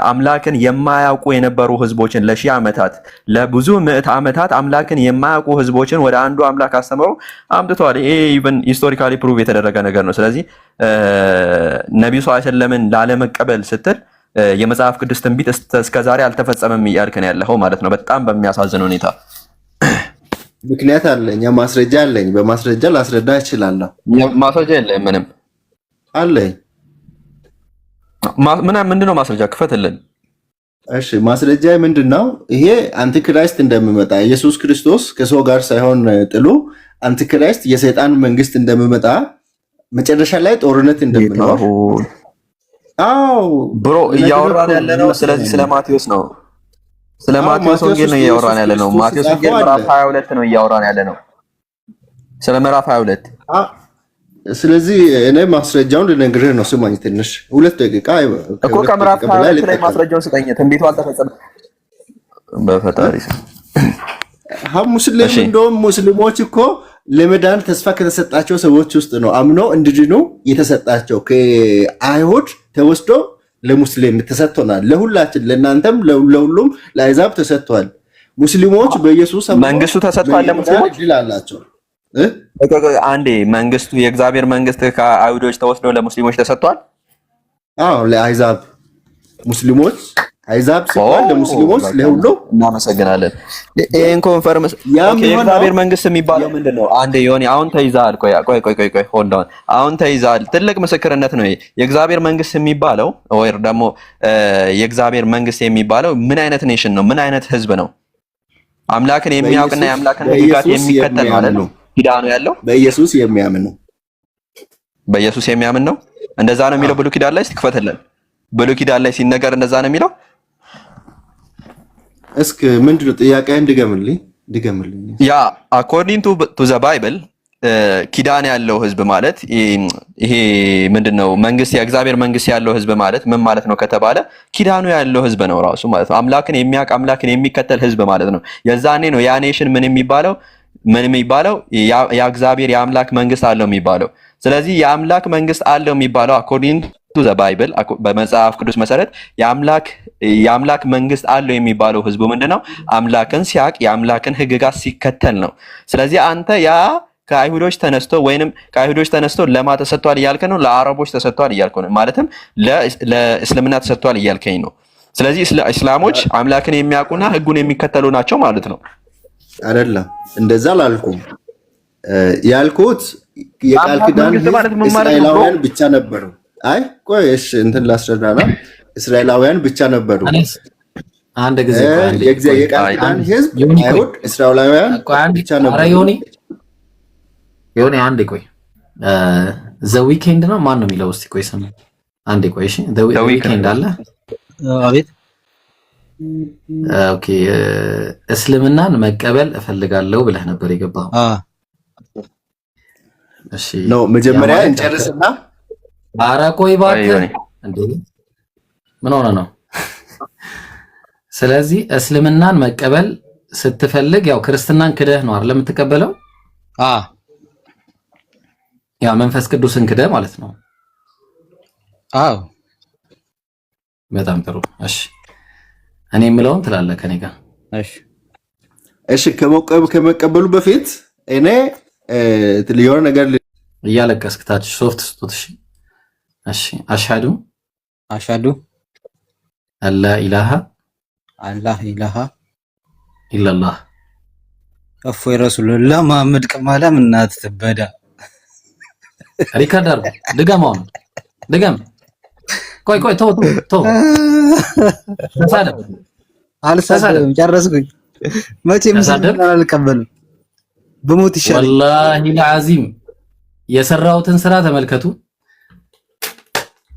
A: አምላክን የማያውቁ የነበሩ ህዝቦችን ለሺህ ዓመታት ለብዙ ምዕት ዓመታት አምላክን የማያውቁ ህዝቦችን ወደ አንዱ አምላክ አስተምሮ አምጥተዋል። ይሄ ኢቭን ሂስቶሪካሊ ፕሩቭ የተደረገ ነገር ነው። ስለዚህ ነብዩ ሰለላሁ ዐለይሂ ወሰለምን ላለመቀበል ስትል የመጽሐፍ ቅዱስ ትንቢት እስከዛሬ አልተፈጸመም እያልከን ያለው ማለት ነው። በጣም በሚያሳዝን ሁኔታ
B: ምክንያት አለኝ፣ ማስረጃ አለኝ። በማስረጃ ላስረዳ እችላለሁ።
A: ማስረጃ የለም? ምንም
B: አለኝ።
A: ምንድነው ማስረጃ? ክፈትልን።
B: እሺ ማስረጃ ምንድነው? ይሄ አንቲክራይስት እንደሚመጣ ኢየሱስ ክርስቶስ ከሰው ጋር ሳይሆን ጥሉ አንቲክራይስት የሰይጣን መንግስት እንደሚመጣ መጨረሻ ላይ ጦርነት እንደሚኖር
A: ብሮ እያወራን ያለ ነው። ስለዚህ ስለ ማቴዎስ ነው፣ ስለ ማቴዎስ ወንጌል ነው እያወራን ያለ ነው። ማቴዎስ ወንጌል ምዕራፍ 22 ነው እያወራን ያለ ነው፣ ስለ ምዕራፍ 22።
B: ስለዚህ እኔ ማስረጃውን ልነግርህ ነው። ስማኝ ትንሽ 2 ደቂቃ
A: እኮ ከምዕራፍ 22 ላይ ማስረጃውን ስጠኝ። ትንቢቱ አልተፈጸመም በፈጣሪ
B: ሙስሊም እንደውም ሙስሊሞች እኮ ለመዳን ተስፋ ከተሰጣቸው ሰዎች ውስጥ ነው አምኖ እንድድኑ የተሰጣቸው። ከአይሁድ ተወስዶ ለሙስሊም ተሰጥቶናል። ለሁላችን፣ ለእናንተም፣ ለሁሉም ለአሕዛብ ተሰጥቷል። ሙስሊሞች በኢየሱስ
A: መንግስቱ ተሰጥቷል። ለሙስሊሞች
B: ድል አላቸው።
A: አንዴ መንግስቱ የእግዚአብሔር መንግስት ከአይሁዶች ተወስዶ ለሙስሊሞች ተሰጥቷል።
B: ለአሕዛብ ሙስሊሞች አይዛብ ሲባል ለሙስሊሞች ለሁሉ
A: እናመሰግናለን። ይሄን ኮንፈርምስ የእግዚአብሔር መንግስት የሚባለው ምንድነው? አንዴ ዮኒ አሁን ተይዛል። ቆይ ሆልድ ኦን። አሁን ተይዛል። ትልቅ ምስክርነት ነው። የእግዚአብሔር መንግስት የሚባለው ወይ ደግሞ የእግዚአብሔር መንግስት የሚባለው ምን አይነት ኔሽን ነው? ምን አይነት ህዝብ ነው? አምላክን የሚያውቅና የአምላክን ህግጋት የሚከተል ማለት ነው። ኪዳኑ ያለው
B: በኢየሱስ የሚያምን ነው።
A: በኢየሱስ የሚያምን ነው። እንደዛ ነው የሚለው ብሉይ ኪዳን ላይ ስትከፈትልን ብሉይ ኪዳን ላይ ሲነገር እንደዛ ነው የሚለው።
B: እስኪ ምንድነው ጥያቄህን ድገምልኝ።
A: ያ አኮርዲንግ ቱ ዘ ባይብል ኪዳን ያለው ህዝብ ማለት ይሄ ምንድነው? መንግስት የእግዚአብሔር መንግስት ያለው ህዝብ ማለት ምን ማለት ነው ከተባለ ኪዳኑ ያለው ህዝብ ነው ራሱ ማለት ነው። አምላክን የሚያውቅ አምላክን የሚከተል ህዝብ ማለት ነው። የዛኔ ነው ያ ኔሽን ምን የሚባለው የእግዚአብሔር የአምላክ መንግስት አለው የሚባለው። ስለዚህ የአምላክ መንግስት አለው የሚባለው አኮርዲንግ ቱ ዘ ባይብል በመጽሐፍ ቅዱስ መሰረት የአምላክ መንግስት አለው የሚባለው ህዝቡ ምንድነው? አምላክን ሲያውቅ የአምላክን ህግጋት ሲከተል ነው። ስለዚህ አንተ ያ ከአይሁዶች ተነስቶ ለማ ተሰጥቷል እያልከ ነው? ለአረቦች ተሰጥቷል እያልከ ነው? ማለትም ለእስልምና ተሰጥቷል እያልከኝ ነው። ስለዚህ እስላሞች አምላክን የሚያውቁና ህጉን የሚከተሉ ናቸው ማለት ነው።
B: አይደለም፣ እንደዛ አላልኩም። ያልኩት የቃል ኪዳን እስራኤላውያን ብቻ ነበሩ። አይ ቆይ እሺ እንትን ላስረዳና እስራኤላውያን ብቻ ነበሩ።
C: አንድ ጊዜ
B: የቃል ኪዳን ህዝብ አይሁድ እስራኤላውያን ብቻ ነበሩ።
C: ዮኒ አንዴ ቆይ፣ ዘ ዊኬንድ ነው ማን ነው የሚለው? እስቲ ቆይ ስም አንዴ ቆይ። እሺ ዘ ዊኬንድ አለ።
D: አቤት።
C: ኦኬ እስልምናን መቀበል እፈልጋለሁ ብለህ ነበር የገባው? እሺ
B: ነው መጀመሪያ እንጨርስና
C: ኧረ ቆይ እባክህ እንዴ ምን ሆነ ነው? ስለዚህ እስልምናን መቀበል ስትፈልግ ያው ክርስትናን ክደህ ነው አይደል የምትቀበለው? ያ መንፈስ ቅዱስን ክደህ ማለት ነው።
D: አዎ
C: በጣም ጥሩ። እሺ እኔ የምለውን ትላለህ ከኔ ጋር።
B: እሺ ከመቀበሉ በፊት እኔ የሆነ ነገር
C: እያለቀስክ ታች ሶፍት ስጡት። እሺ አሽሃዱ አላ ኢላሃ ኢላላህ
D: እፎይ ረሱሉላህ መሐመድ ከማላ ምናት ትበዳ
C: ሪካርድ አድርጉ። ድገም። ቆይ ተው ተሳደብ።
D: አልሳደብም፣ ጨረስኩኝ። መቼም አልቀበልም፣ በሞት ይሻላል።
C: ወላሂ ለዓዚም የሰራሁትን ስራ ተመልከቱ።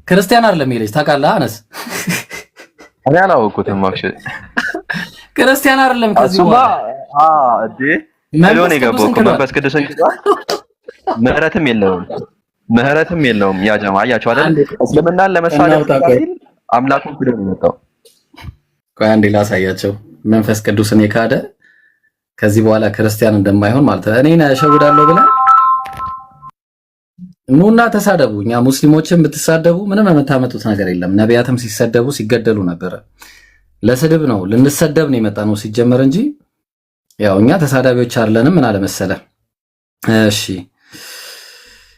C: ክርስቲያን አይደለም ይሄ ልጅ ታውቃለህ? አነስ
A: እኔ አላወኩትም። ማክሽ
C: ክርስቲያን አይደለም። ከዚህ
A: ምን የገባው መንፈስ ቅዱስን ምህረትም የለውም። ያ ጀማ አያችሁ አይደል? እስልምናን ለመሳደብ አምላኩን ክዶ ነው የመጣው።
C: ቆይ አንዴ ላሳያቸው። መንፈስ ቅዱስን የካደ ከዚህ በኋላ ክርስቲያን እንደማይሆን ማለት ነው። እኔን እሸውዳለሁ ብለህ ኑና ተሳደቡ። እኛ ሙስሊሞችን ብትሳደቡ ምንም የምታመጡት ነገር የለም። ነቢያትም ሲሰደቡ ሲገደሉ ነበረ። ለስድብ ነው ልንሰደብ ነው የመጣ ነው ሲጀመር እንጂ ያው እኛ ተሳዳቢዎች አይደለንም። ምን አለ መሰለህ? እሺ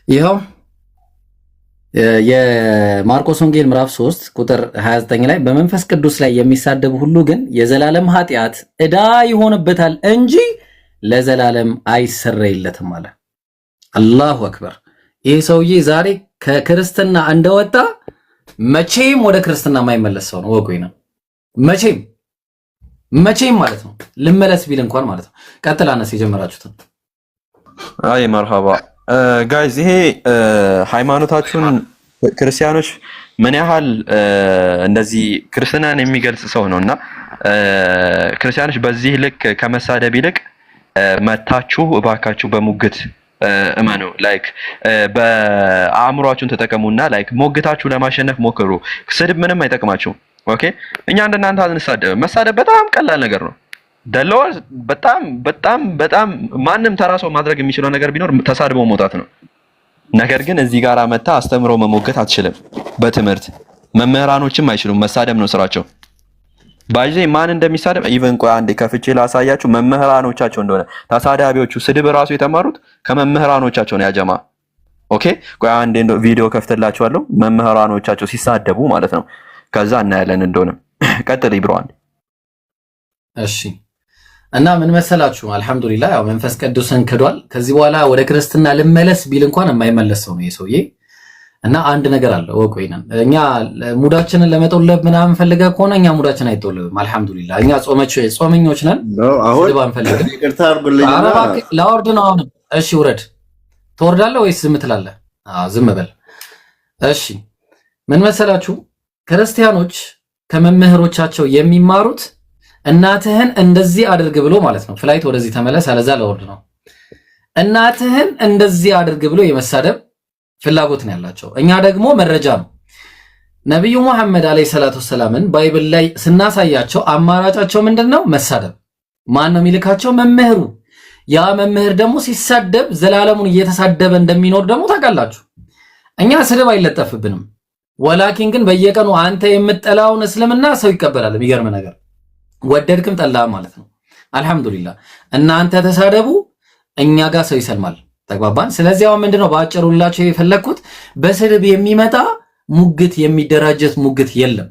C: ይኸው የማርቆስ ወንጌል ምዕራፍ 3 ቁጥር 29 ላይ በመንፈስ ቅዱስ ላይ የሚሳደቡ ሁሉ ግን የዘላለም ኃጢአት ዕዳ ይሆንበታል እንጂ ለዘላለም አይሰረይለትም አለ። አላሁ አክበር። ይህ ሰውዬ ዛሬ ከክርስትና እንደወጣ መቼም ወደ ክርስትና የማይመለስ ሰው ነው። ወቁኝ ነው መቼም ማለት ነው። ልመለስ ቢል እንኳን ማለት ነው። ቀጥል አነስ የጀመራችሁትን።
A: አይ መርሃባ ጋይዝ፣ ይሄ ሃይማኖታችሁን ክርስቲያኖች ምን ያህል እንደዚህ ክርስትናን የሚገልጽ ሰው ነውና ክርስቲያኖች በዚህ ልክ ከመሳደብ ይልቅ መታችሁ እባካችሁ በሙግት እመኑ። ላይክ በአእምሯችሁን ተጠቀሙና ላይክ ሞግታችሁ ለማሸነፍ ሞክሩ። ስድብ ምንም አይጠቅማችሁም። ኦኬ እኛ እንደናንተ አንሳደብ። መሳደብ በጣም ቀላል ነገር ነው። ደለወር በጣም ማንም ተራሶ ማድረግ የሚችለው ነገር ቢኖር ተሳድቦ መውጣት ነው። ነገር ግን እዚህ ጋር መታ አስተምሮ መሞገት አትችልም። በትምህርት መምህራኖችም አይችሉም። መሳደብ ነው ስራቸው። ባይዜ ማን እንደሚሳደብ ኢቨን ቆይ አንዴ ከፍቼ ላሳያችሁ። መምህራኖቻቸው እንደሆነ ተሳዳቢዎቹ ስድብ ራሱ የተማሩት ከመምህራኖቻቸው ነው ያጀማ። ኦኬ ቆይ አንዴ ቪዲዮ ከፍትላችኋለሁ መምህራኖቻቸው ሲሳደቡ ማለት ነው። ከዛ እናያለን እንደሆነ። ቀጥል ይብራዋል።
C: እሺ እና ምን መሰላችሁ? አልሐምዱሊላህ ያው መንፈስ ቅዱስን ክዷል። ከዚህ በኋላ ወደ ክርስትና ልመለስ ቢል እንኳን የማይመለስ ሰው ነው የሰውዬ። እና አንድ ነገር አለ ወቆይነን እኛ ሙዳችንን ለመጠለብ ምናምን ፈልገህ ከሆነ እኛ ሙዳችን አይጠለብም። አልሐምዱሊላህ እኛ ጾመኞች ነን። አሁን ፈልገህ
B: ይቅርታ አድርጉልኝ
C: ላወርድ ነው አሁን። እሺ ውረድ። ትወርዳለህ ወይስ ዝም ትላለህ? ዝም በል። እሺ ምን መሰላችሁ? ክርስቲያኖች ከመምህሮቻቸው የሚማሩት እናትህን እንደዚህ አድርግ ብሎ ማለት ነው። ፍላይት ወደዚህ ተመለስ አለዛ ለወርድ ነው። እናትህን እንደዚህ አድርግ ብሎ የመሳደብ ፍላጎት ነው ያላቸው። እኛ ደግሞ መረጃ ነው። ነብዩ መሐመድ አለይሂ ሰላቱ ወሰላምን ባይብል ላይ ስናሳያቸው አማራጫቸው ምንድነው? መሳደብ። ማን ነው የሚልካቸው? መምህሩ። ያ መምህር ደግሞ ሲሳደብ ዘላለሙን እየተሳደበ እንደሚኖር ደግሞ ታውቃላችሁ። እኛ ስድብ አይለጠፍብንም። ወላኪን ግን በየቀኑ አንተ የምትጠላውን እስልምና ሰው ይቀበላል። የሚገርም ነገር ወደድክም ጠላ ማለት ነው። አልሐምዱሊላህ እናንተ ተሳደቡ፣ እኛ ጋር ሰው ይሰልማል። ተግባባን። ስለዚህ አሁን ምንድነው ባጭሩላችሁ የፈለኩት በስድብ የሚመጣ ሙግት የሚደራጀት ሙግት የለም።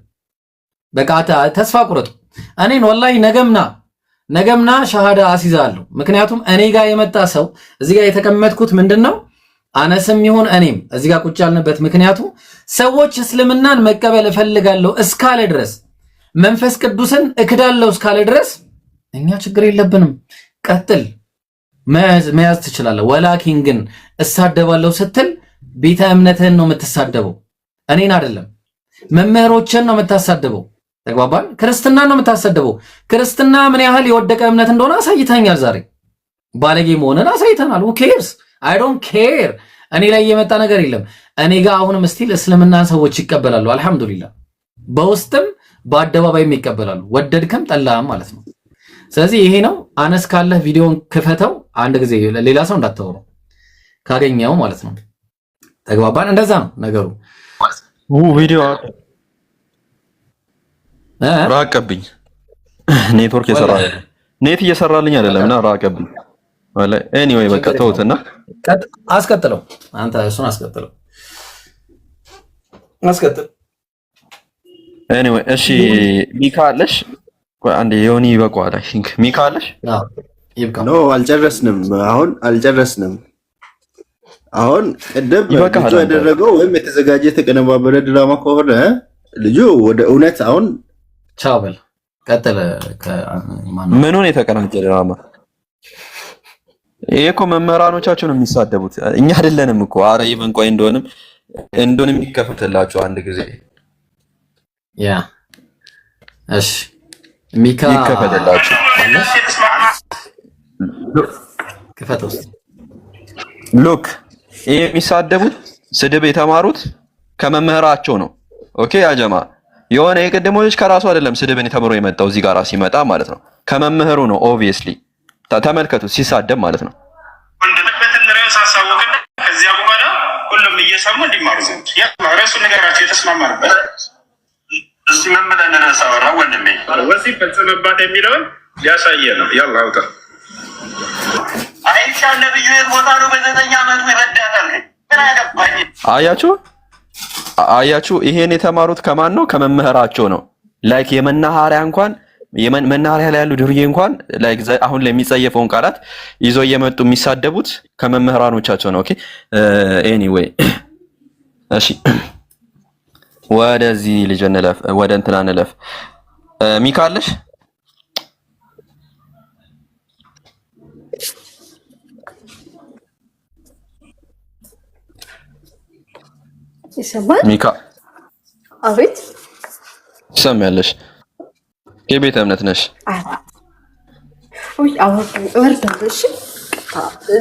C: በቃ ተስፋ ቁረጡ። እኔን ወላሂ ነገምና ሸሃዳ አሲዛለሁ። ምክንያቱም እኔ ጋር የመጣ ሰው እዚህ ጋር የተቀመጥኩት ምንድነው አነስም ይሁን እኔም እዚህ ጋር ቁጭ ያልንበት ምክንያቱ ሰዎች እስልምናን መቀበል እፈልጋለሁ እስካለ ድረስ መንፈስ ቅዱስን እክዳለሁ እስካለ ድረስ እኛ ችግር የለብንም። ቀጥል መያዝ ትችላለህ። ወላኪን ግን እሳደባለሁ ስትል ቤተ እምነትህን ነው የምትሳደበው፣ እኔን አይደለም። መምህሮችን ነው የምታሳደበው። ተግባባን። ክርስትና ነው የምታሳደበው። ክርስትና ምን ያህል የወደቀ እምነት እንደሆነ አሳይተኛል። ዛሬ ባለጌ መሆንን አሳይተናል። who cares I don't care። እኔ ላይ የመጣ ነገር የለም። እኔ ጋር አሁንም ስቲል እስልምና ሰዎች ይቀበላሉ። አልሐምዱሊላህ በውስጥም በአደባባይም ይቀበላሉ። ወደድከም ጠላህም ማለት ነው። ስለዚህ ይሄ ነው። አነስ ካለህ ቪዲዮን ክፈተው አንድ ጊዜ ሌላ ሰው እንዳታወሩ ካገኘው ማለት ነው። ተግባባን? እንደዛ ነው ነገሩ።
A: ቪዲዮ ራቀብኝ። ኔትወርክ ኔት እየሰራልኝ አይደለም እና ራቀብኝ። ወላሂ ኤኒዌይ በቃ ተውትና
C: አስቀጥለው። አንተ እሱን አስቀጥለው።
A: ኤኒዌይ እሺ ሚካ አለሽ? አንዴ ዮኒ ይበቃዋል። አይ ቲንክ ሚካ አለሽ?
C: ይብቃ።
B: ኖ አልጨረስንም። አሁን አልጨረስንም። አሁን ቅድም ልጁ ያደረገው ወይም የተዘጋጀ የተቀነባበረ ድራማ ከሆነ ልጁ ወደ እውነት አሁን
C: ቻው በል ቀጥለ።
A: ምኑን የተቀናጀ ድራማ? ይሄ እኮ መምህራኖቻቸው ነው የሚሳደቡት፣ እኛ አይደለንም እኮ። አረ ይብን ቆይ እንደሆነም ይከፈትላችሁ አንድ ጊዜ።
C: ያ እሺ ሚካ
A: ይከፈትላችሁ።
C: ክፈተው
A: ሉክ ይሄ የሚሳደቡት ስድብ የተማሩት ከመምህራቸው ነው። ኦኬ ያ ጀማ የሆነ የቀደመው ልጅ ከራሱ አይደለም ስድብን ተምሮ የመጣው እዚህ ጋር ሲመጣ ማለት ነው፣ ከመምህሩ ነው። ኦብቪየስሊ ተመልከቱ ሲሳደብ ማለት ነው።
E: እንደተከተለ ራስ አሳውቅና ከዚያ በኋላ ሁሉም እየሰሙ እንዲማሩ ዘንድ ያ ራሱ ነገራቸው የተስማማበት እሱ ምን ብለን እናሳወራ ወንድሜ ወሲብ ፈጽመባት የሚለውን ያሳየ ነው። ያላ አውጣ አይሻ ነብዩ ቦታ ነው በዘጠኝ ዓመቱ ይበዳታል። ምን አገባኝ።
A: አያችሁ ይሄን የተማሩት ከማን ነው? ከመምህራቸው ነው። ላይክ የመናኸሪያ እንኳን መናኸሪያ ላይ ያሉ ድርዬ እንኳን ላይክ አሁን ለሚጸየፈውን ቃላት ይዞ እየመጡ የሚሳደቡት ከመምህራኖቻቸው ነው። ኦኬ ኤኒዌይ እሺ ወደዚህ ልጅ እንለፍ፣ ወደ እንትና እንለፍ። ሚካ አለሽ?
F: ይሰማል?
A: ሚካ
F: አቤት።
A: ትሰሚያለሽ? የቤተ እምነት ነሽ?
F: ወይ እወርዳለሁ። እሺ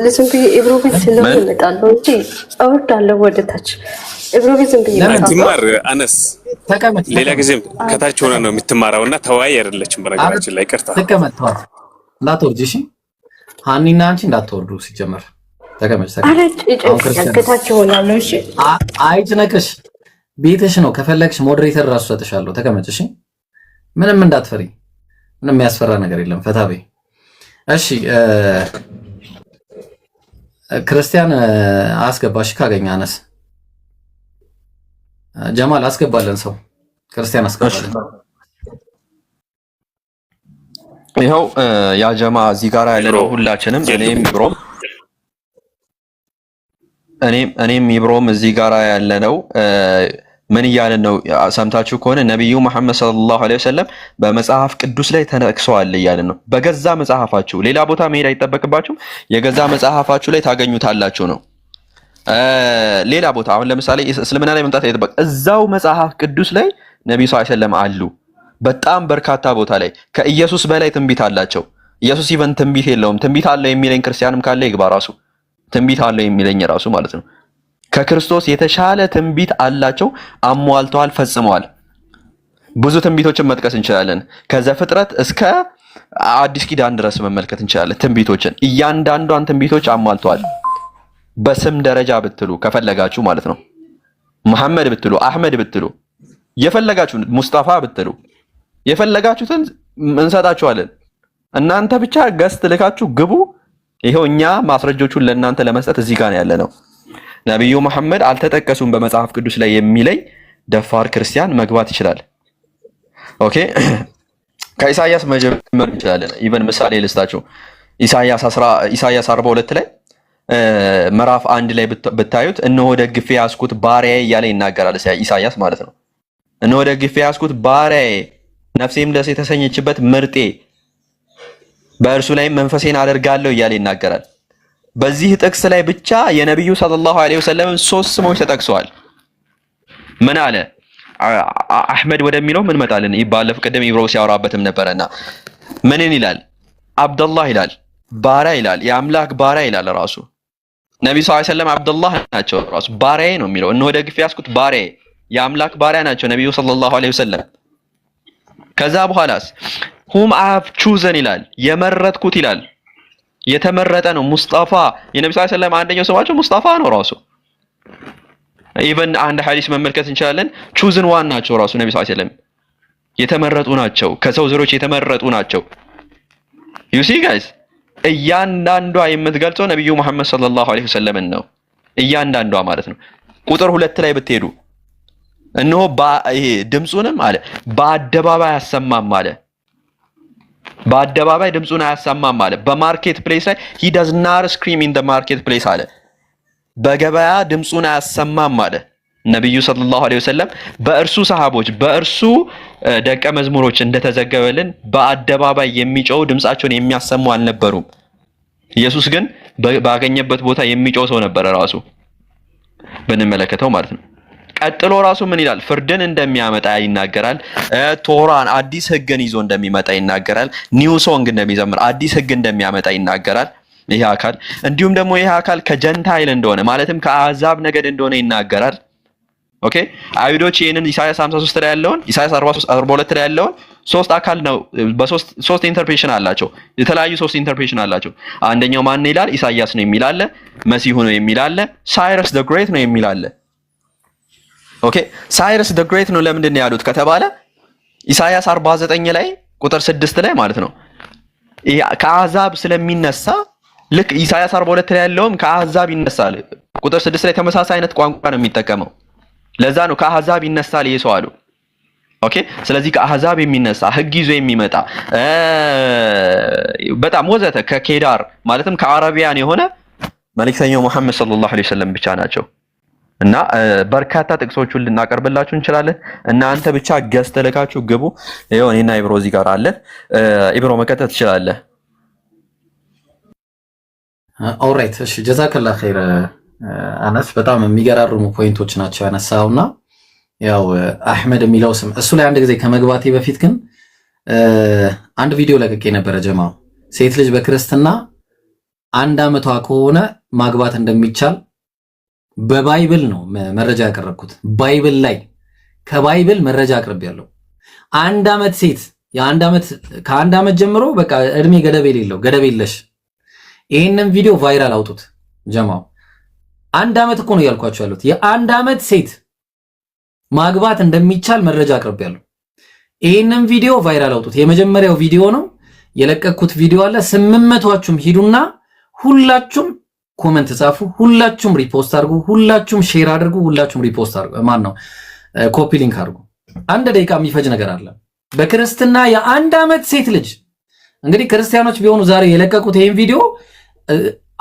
F: ዝም ብዬ ኢብሮ ቤት ስለሆነ እመጣለሁ እንጂ እወርዳለሁ ወደ ታች። ኢብሮ ቤት ዝም ብዬ
G: ትማር አነስ ተቀመጥ። ሌላ ጊዜም ከታች ሆነ ነው የምትማራውና ተወያይ አይደለችም። በነገራችን ላይ ቅርታ
C: ተቀመጥ። እንዳትወርጂ እሺ። ሀኒና አንቺ እንዳትወርዱ ሲጀመር ተቀመጭ።
F: ከታች ሆናለሁ። እሺ
C: አይጭነቅሽ፣ ቤትሽ ነው። ከፈለግሽ ሞዴሬተር ራሱ ሰጥሻለሁ። ተቀመጭ እሺ። ምንም እንዳትፈሪ፣ ምንም የሚያስፈራ ነገር የለም። ፈታቤ እሺ። ክርስቲያን አስገባሽ ካገኘ አነስ ጀማል አስገባለን። ሰው ክርስቲያን አስገባለን።
A: ይኸው ያ ጀማ እዚህ ጋር ያለነው ሁላችንም እኔም ይብሮም እዚህ ጋር ያለነው ምን እያልን ነው? ሰምታችሁ ከሆነ ነብዩ መሐመድ ሰለላሁ ዐለይሂ ወሰለም በመጽሐፍ ቅዱስ ላይ ተነክሰዋል እያልን ነው። በገዛ መጽሐፋችሁ፣ ሌላ ቦታ መሄድ አይጠበቅባችሁም። የገዛ መጽሐፋችሁ ላይ ታገኙታላችሁ ነው። ሌላ ቦታ አሁን ለምሳሌ እስልምና ላይ መምጣት አይጠበቅ፣ እዛው መጽሐፍ ቅዱስ ላይ ነብዩ ሰለላሁ ዐለይሂ ወሰለም አሉ። በጣም በርካታ ቦታ ላይ ከኢየሱስ በላይ ትንቢት አላቸው። ኢየሱስ ኢቨን ትንቢት የለውም። ትንቢት አለው የሚለኝ ክርስቲያንም ካለ ይግባ ራሱ። ትንቢት አለው የሚለኝ ራሱ ማለት ነው። ከክርስቶስ የተሻለ ትንቢት አላቸው። አሟልተዋል፣ ፈጽመዋል። ብዙ ትንቢቶችን መጥቀስ እንችላለን። ከዘፍጥረት እስከ አዲስ ኪዳን ድረስ መመልከት እንችላለን ትንቢቶችን። እያንዳንዷን ትንቢቶች አሟልተዋል። በስም ደረጃ ብትሉ ከፈለጋችሁ ማለት ነው። መሐመድ ብትሉ፣ አህመድ ብትሉ፣ የፈለጋችሁ ሙስጣፋ ብትሉ የፈለጋችሁትን እንሰጣችኋለን። እናንተ ብቻ ገስት ልካችሁ ግቡ። ይሄው እኛ ማስረጃዎቹን ለእናንተ ለመስጠት እዚህ ጋር ያለ ነው። ነብዩ መሐመድ አልተጠቀሱም በመጽሐፍ ቅዱስ ላይ የሚለይ ደፋር ክርስቲያን መግባት ይችላል። ኦኬ ከኢሳይያስ መጀመር እንችላለን። ኢቨን ምሳሌ ልስጣችሁ። ኢሳይያስ 42 ላይ ምዕራፍ 1 ላይ ብታዩት እነሆ ደግፌ ያስኩት ባሪያዬ እያለ ይናገራል ኢሳይያስ ማለት ነው። እነሆ ደግፌ ያስኩት ባሪያዬ፣ ነፍሴም ደስ የተሰኘችበት ምርጤ፣ በእርሱ ላይ መንፈሴን አደርጋለሁ እያለ ይናገራል። በዚህ ጥቅስ ላይ ብቻ የነብዩ ሰለላሁ ዐለይሂ ወሰለም 3 ስሞች ተጠቅሰዋል። ምን አለ? አህመድ ወደሚለው ምን መጣልን? ይባለፍ ቀደም ኢብሮ ሲያወራበትም ነበርና ምንን ይላል? አብደላህ ይላል፣ ባሪያ ይላል፣ የአምላክ ባሪያ ይላል ራሱ ነብዩ ሰለላሁ ዐለይሂ ወሰለም አብደላህ ናቸው። ራሱ ባሪያዬ ነው የሚለው። እነሆ ደግፌ ያስኩት ባሪያዬ የአምላክ ባሪያ ናቸው ነብዩ ሰለላሁ ዐለይሂ ወሰለም። ከዛ በኋላስ whom I have chosen ይላል የመረጥኩት ይላል የተመረጠ ነው ሙስጣፋ የነብዩ ሰለላሁ ዐለይሂ ወሰለም አንደኛው ስማቸው ሙስጣፋ ነው ራሱ ኢቭን አንድ ሐዲስ መመልከት እንችላለን chosen one ናቸው ራሱ ነብዩ ሰለላሁ ዐለይሂ ወሰለም የተመረጡ ናቸው ከሰው ዘሮች የተመረጡ ናቸው you see guys እያንዳንዷ የምትገልጸው ነብዩ መሐመድ ሰለላሁ ዐለይሂ ወሰለም ነው እያንዳንዷ ማለት ነው ቁጥር 2 ላይ ብትሄዱ እነሆ ይሄ ድምጹንም አለ በአደባባይ አሰማም አለ በአደባባይ ድምጹን አያሰማም አለ በማርኬት ፕሌስ ላይ he does not scream in the market place አለ በገበያ ድምጹን አያሰማም አለ ነብዩ ሰለላሁ ዐለይሂ ወሰለም በእርሱ ሰሃቦች በእርሱ ደቀ መዝሙሮች እንደተዘገበልን በአደባባይ የሚጮው ድምጻቸውን የሚያሰሙ አልነበሩም ኢየሱስ ግን ባገኘበት ቦታ የሚጮው ሰው ነበር ራሱ በነመለከተው ማለት ነው ቀጥሎ ራሱ ምን ይላል ፍርድን እንደሚያመጣ ይናገራል ቶራን አዲስ ህግን ይዞ እንደሚመጣ ይናገራል ኒው ሶንግ እንደሚዘምር አዲስ ህግ እንደሚያመጣ ይናገራል ይሄ አካል እንዲሁም ደግሞ ይሄ አካል ከጀንታይል እንደሆነ ማለትም ከአሕዛብ ነገድ እንደሆነ ይናገራል ኦኬ አይሁዶች ይሄንን ኢሳይያስ 53 ላይ ያለውን ኢሳይያስ 42 ላይ ያለውን ሶስት አካል ነው ሶስት ኢንተርፕሬሽን አላቸው የተለያዩ ሶስት ኢንተርፕሬሽን አላቸው አንደኛው ማን ይላል ኢሳይያስ ነው የሚል አለ መሲሁ ነው የሚል አለ ሳይረስ ዘ ግሬት ነው የሚል አለ ኦኬ ሳይረስ ዘ ግሬት ነው ለምንድን ነው ያሉት ከተባለ ኢሳይያስ 49 ላይ ቁጥር 6 ላይ ማለት ነው ከአሕዛብ ስለሚነሳ ልክ ኢሳይያስ 42 ላይ ያለውም ከአሕዛብ ይነሳል ቁጥር 6 ላይ ተመሳሳይ አይነት ቋንቋ ነው የሚጠቀመው ለዛ ነው ከአሕዛብ ይነሳል ይሄ ሰው አሉ ኦኬ ስለዚህ ከአሕዛብ የሚነሳ ህግ ይዞ የሚመጣ በጣም ወዘተ ከኬዳር ማለትም ከአረቢያን የሆነ መልእክተኛው መሐመድ ሰለላሁ ዐለይሂ ወሰለም ብቻ ናቸው እና በርካታ ጥቅሶችን ልናቀርብላችሁ እንችላለን እናንተ ብቻ ገዝተ ለካችሁ ግቡ ይሄው እኔና ኢብሮ እዚህ ጋር አለ ኢብሮ መከተት ትችላለህ
C: ኦልራይት እሺ ጀዛከላህ ኸይር አነስ በጣም የሚገራርሙ ፖይንቶች ናቸው ያነሳውና ያው አህመድ የሚለው ስም እሱ ላይ አንድ ጊዜ ከመግባቴ በፊት ግን አንድ ቪዲዮ ለቅቄ ነበር ጀማው ሴት ልጅ በክርስትና 1 አመቷ ከሆነ ማግባት እንደሚቻል በባይብል ነው መረጃ ያቀረብኩት ባይብል ላይ ከባይብል መረጃ አቅርቤያለሁ 1 አመት ሴት ከ1 አመት ጀምሮ በቃ እድሜ ገደብ የሌለው ገደብ የለሽ ይሄንን ቪዲዮ ቫይራል አውጡት ጀማው 1 አመት እኮ ነው ያልኳችሁ ያሉት የ1 አመት ሴት ማግባት እንደሚቻል መረጃ አቅርቤያለሁ ይሄንን ቪዲዮ ቫይራል አውጡት የመጀመሪያው ቪዲዮ ነው የለቀኩት ቪዲዮ አለ 800ዎቹም ሂዱና ሁላችሁም ኮሜንት ጻፉ ሁላችሁም ሪፖስት አድርጉ ሁላችሁም ሼር አድርጉ ሁላችሁም ሪፖስት አድርጉ ማን ነው ኮፒ ሊንክ አድርጉ 1 ደቂቃ የሚፈጅ ነገር አለ በክርስትና የ1 አመት ሴት ልጅ እንግዲህ ክርስቲያኖች ቢሆኑ ዛሬ የለቀቁት ይሄን ቪዲዮ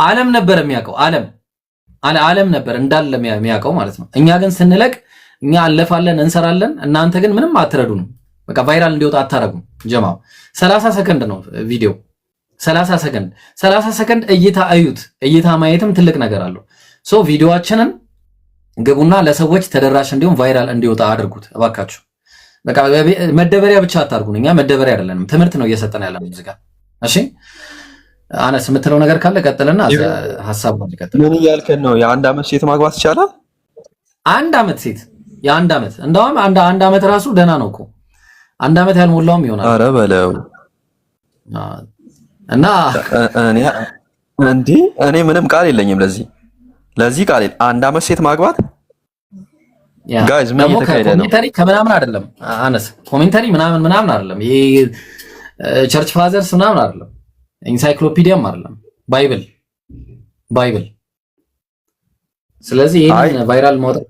C: ዓለም ነበር የሚያውቀው ዓለም ነበር እንዳለ የሚያውቀው ማለት ነው እኛ ግን ስንለቅ እኛ አለፋለን እንሰራለን እናንተ ግን ምንም አትረዱንም በቃ ቫይራል እንዲወጣ አታረጉም ጀማው 30 ሰከንድ ነው ቪዲዮ 30 ሰከንድ እይታ አዩት እይታ ማየትም ትልቅ ነገር አለው ሶ ቪዲዮአችንን ግቡና ለሰዎች ተደራሽ እንዲሆን ቫይራል እንዲወጣ አድርጉት እባካችሁ በቃ መደበሪያ ብቻ አታርጉን እኛ መደበሪያ አይደለንም ትምህርት ነው እየሰጠን ያለነው እዚህ ጋር እሺ አነስ የምትለው ነገር ካለ ቀጥልና ሐሳቡን ይቀጥል
A: ምን ያልከን ነው የ1 አመት ሴት ማግባት ይቻላል
C: 1 አመት ሴት የ1 አመት እንደውም 1 አመት ራሱ ደህና ነው እኮ 1 አመት ያልሞላውም ይሆናል
A: አረ በለው
C: እና
A: እኔ ምንም ቃል የለኝም ለዚህ ቃል 1 አመት ሴት ማግባት ጋይስ ምን እየተካሄደ ነው
C: ኮሜንታሪ ከምናምን አይደለም አነስ ኮሜንታሪ ምናምን አይደለም ይሄ ቸርች ፋዘርስ ምናምን አይደለም ኢንሳይክሎፒዲያም አይደለም ባይብል ስለዚህ ይሄን ቫይራል ማውጣት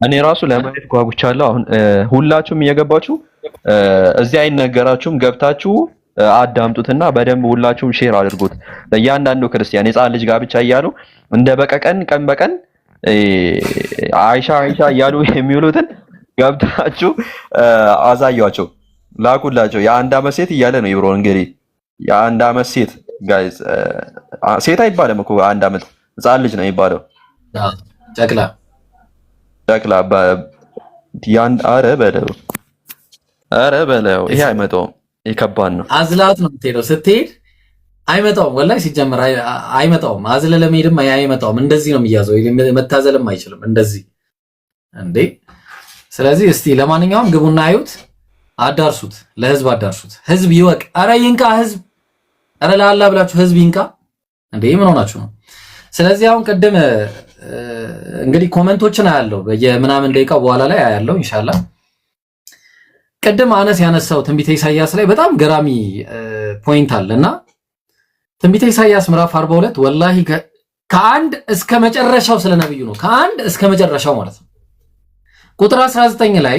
A: እኔ ራሱ ለማየት ጓጉቻለሁ አሁን ሁላችሁም እየገባችሁ እዚህ አይነገራችሁም ገብታችሁ አዳምጡትና በደንብ ሁላችሁም ሼር አድርጉት ለእያንዳንዱ ክርስቲያን የጻን ልጅ ጋር ብቻ እያሉ እንደ በቀቀን ቀን በቀን አይሻ እያሉ የሚውሉትን ገብታችሁ አዛያቸው ላኩላቸው የ1 አመት ሴት እያለ ነው ይብሮ እንግዲህ የ1 አመት ሴት ጋይስ ሴት አይባልም እኮ 1 አመት ህፃን ልጅ ነው የሚባለው ጨቅላ አረ በለው ይሄ አይመጣውም ይከባድ ነው
C: አዝላት ነው የምትሄደው ስትሄድ አይመጣውም ወላሂ ሲጀመር አይመጣውም አዝለ ለመሄድም አይመጣውም እንደዚህ ነው የሚያዘው መታዘልም አይችልም እንደዚህ እንዴ ስለዚህ እስቲ ለማንኛውም ግቡና አዩት፣ አዳርሱት፣ ለህዝብ አዳርሱት፣ ህዝብ ይወቅ። አረ ይንቃ ህዝብ፣ አረ ለአላህ ብላችሁ ህዝብ ይንቃ። እንዴ ምን ሆናችሁ ነው? ስለዚህ አሁን ቅድም እንግዲህ ኮሜንቶችን አያለው በየምናምን ደቂቃ በኋላ ላይ አያለው ኢንሻአላህ። ቅድም አነስ ያነሳው ትንቢተ ኢሳይያስ ላይ በጣም ገራሚ ፖይንት አለና ትንቢተ ኢሳይያስ ምዕራፍ 42 ወላሂ ከአንድ እስከ መጨረሻው ስለ ነብዩ ነው። ከአንድ እስከ መጨረሻው ማለት ነው። ቁጥር 19 ላይ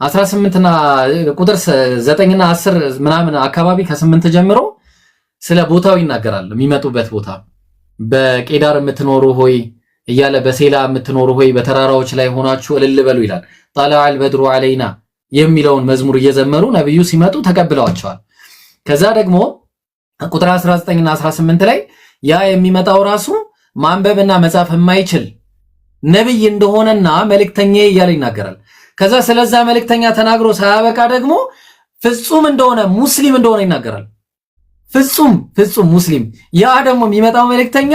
C: 18 እና ቁጥር 9 እና 10 ምናምን አካባቢ ከ8 ጀምሮ ስለ ቦታው ይናገራል። የሚመጡበት ቦታ በቄዳር የምትኖሩ ሆይ እያለ በሴላ የምትኖሩ ሆይ በተራራዎች ላይ ሆናችሁ እልል በሉ ይላል። ጠለዐል በድሩ ዐለይና የሚለውን መዝሙር እየዘመሩ ነብዩ ሲመጡ ተቀብለዋቸዋል። ከዛ ደግሞ ቁጥር 19 እና 18 ላይ ያ የሚመጣው ራሱ ማንበብና መጻፍ የማይችል ነብይ እንደሆነና መልእክተኛ እያለ ይናገራል። ከዛ ስለዛ መልእክተኛ ተናግሮ ሳያበቃ ደግሞ ፍጹም እንደሆነ ሙስሊም እንደሆነ ይናገራል። ፍጹም ሙስሊም። ያ ደግሞ የሚመጣው መልእክተኛ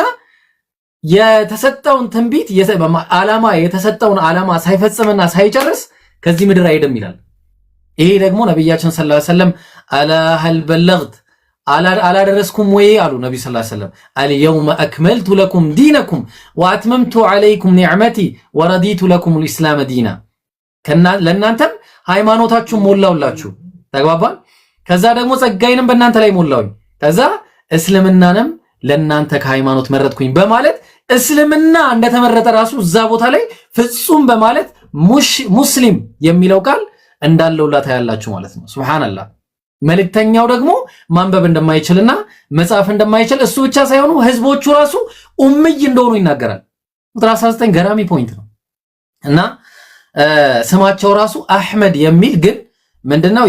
C: የተሰጠውን ትንቢት የተሰጠውን ዓላማ ሳይፈጽምና ሳይጨርስ ከዚህ ምድር አይደም ይላል። ይሄ ደግሞ ነብያችን ሰለላሁ ዐለይሂ ወሰለም አላ ሀል በለግት አላደረስኩም ወይ አሉ ነብዩ ሰለላሁ ዐለይሂ ወሰለም። አልየውመ አክመልቱ ለኩም ዲነኩም ወአትመምቱ ዐለይኩም ኒዕመቲ ወረዲቱ ለኩም አልኢስላም ዲና። ለእናንተም ሃይማኖታችሁን ሞላውላችሁ። ተግባባን። ከዛ ደግሞ ጸጋዬንም በእናንተ ላይ ሞላውኝ። ከዛ እስልምናንም ለእናንተ ከሃይማኖት መረጥኩኝ በማለት እስልምና እንደተመረጠ ራሱ እዛ ቦታ ላይ ፍጹም በማለት ሙስሊም የሚለው ቃል እንዳለውላ ታያላችሁ ማለት ነው። ሱብሃንአላህ። መልእክተኛው ደግሞ ማንበብ እንደማይችልና መጻፍ እንደማይችል እሱ ብቻ ሳይሆኑ ህዝቦቹ ራሱ ኡምይ እንደሆኑ ይናገራል። ቁጥር 19 ገራሚ ፖይንት ነው እና ስማቸው ራሱ አህመድ የሚል ግን ምንድነው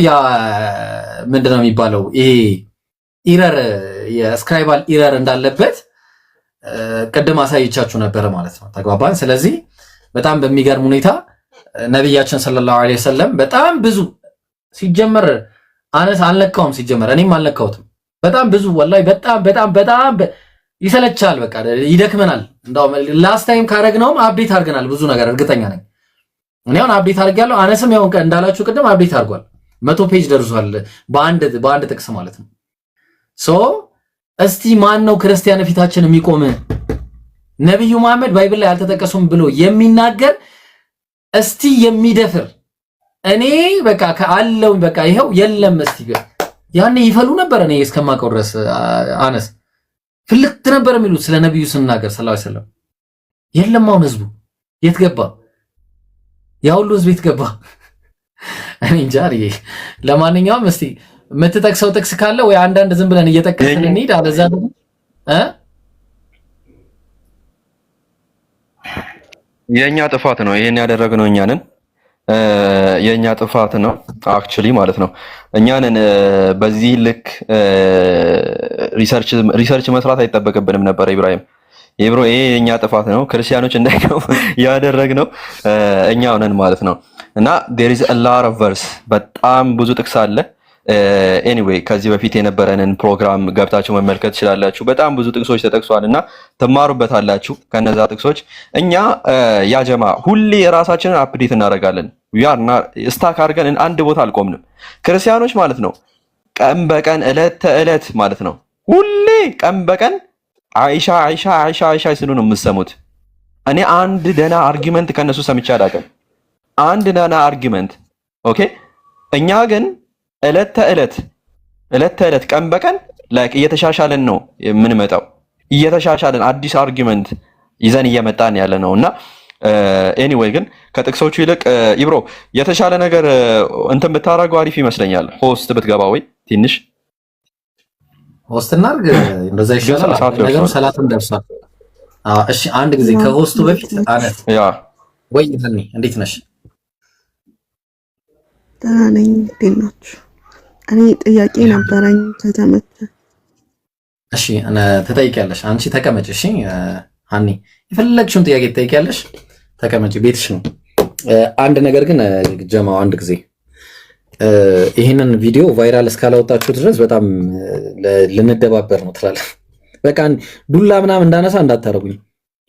C: የሚባለው ይሄ ኢረር የስክራይባል ኢረር እንዳለበት ቅድም አሳይቻችሁ ነበረ ማለት ነው። ተግባባን። ስለዚህ በጣም በሚገርም ሁኔታ ነብያችን ሰለላሁ ዐለይሂ ወሰለም በጣም ብዙ ሲጀመር አነስ አልነካውም። ሲጀመር እኔም አልነካውትም። በጣም ብዙ ወላሂ በጣም ይሰለቻል። በቃ ይደክመናል። እንደው ላስት ታይም ካረግነውም አፕዴት አድርገናል ብዙ ነገር እርግጠኛ ነኝ። እኔ አሁን አፕዴት አድርጌያለሁ። አነስም ያው እንዳላችሁ ቅድም አፕዴት አድርጓል። 100 ፔጅ ደርሷል በአንድ ጥቅስ ማለት ነው። ሶ እስቲ ማን ነው ክርስቲያን ፊታችን የሚቆም ነብዩ መሐመድ ባይብል ላይ አልተጠቀሱም ብሎ የሚናገር እስቲ የሚደፍር እኔ በቃ ካለው በቃ ይሄው የለም። እስቲ ያኔ ይፈሉ ነበር። እኔ እስከማውቀው ድረስ አነስ ፍልት ነበር የሚሉት ስለ ነብዩ ስናገር ሰለላሁ ዐለይሂ ወሰለም። የለም አሁን ህዝቡ የት ገባ? ያ ሁሉ ህዝብ የት ገባ? እኔ እንጃ። ለማንኛውም እስቲ የምትጠቅሰው ጥቅስ ካለ ወይ አንዳንድ ዝም ብለን እየጠቀስን እንሂድ። አለዛ ደግሞ
A: የኛ ጥፋት ነው ይሄን ያደረግነው እኛንን የኛ ጥፋት ነው አክቹሊ ማለት ነው። እኛንን በዚህ ልክ ሪሰርች መስራት አይጠበቅብንም ነበር። ኢብራሂም ይሄ የኛ ጥፋት ነው። ክርስቲያኖች እንዳይገቡ ያደረግነው እኛው ነን ማለት ነው። እና there is a lot of verse በጣም ብዙ ጥቅስ አለ። ኤኒዌይ ከዚህ በፊት የነበረንን ፕሮግራም ገብታችሁ መመልከት ትችላላችሁ። በጣም ብዙ ጥቅሶች ተጠቅሷልና ትማሩበታላችሁ ከነዛ ጥቅሶች። እኛ ያጀማ ሁሌ ራሳችንን አፕዴት እናደርጋለን። ያና ስታክ አድርገን አንድ ቦታ አልቆምንም። ክርስቲያኖች ማለት ነው ቀን በቀን እለት ተእለት ማለት ነው ሁሌ ቀን በቀን አይሻ ሲሉ ነው የምትሰሙት። እኔ አንድ ደህና አርጊመንት ከነሱ ሰምቼ አላውቅም። አንድ ደህና አርጊመንት ኦኬ። እኛ ግን እለት ተእለት ቀን በቀን ላይክ እየተሻሻለን ነው የምንመጣው። እየተሻሻለን አዲስ አርጊመንት ይዘን እየመጣን ያለ ነውና ኤኒዌይ ግን ከጥቅሶቹ ይልቅ ኢብሮ የተሻለ ነገር እንትን ብታረገው አሪፍ ይመስለኛል። ሆስት ብትገባ ወይ ትንሽ
C: ሆስት እናርግ እንደዛ ይሻላል። ነገሩ ሰላትም ደርሷል። እሺ አንድ ጊዜ ከሆስቱ በፊት አነት
A: ያ
C: ወይ እንዴት ነሽ?
H: ደህና ነኝ። እንዴት ናችሁ? እኔ ጥያቄ ነበረኝ ከተመቸ።
C: እሺ ትጠይቂያለሽ። አንቺ ተቀመጭ። እሺ ሀኒ የፈለግሽውን ጥያቄ ትጠይቂያለሽ። ተቀመጭ፣ ቤትሽ ነው። አንድ ነገር ግን ጀማው አንድ ጊዜ ይህንን ቪዲዮ ቫይራል እስካላወጣችሁ ድረስ በጣም ልንደባበር ነው ትላለህ። በቃ ዱላ ምናምን እንዳነሳ እንዳታረጉኝ።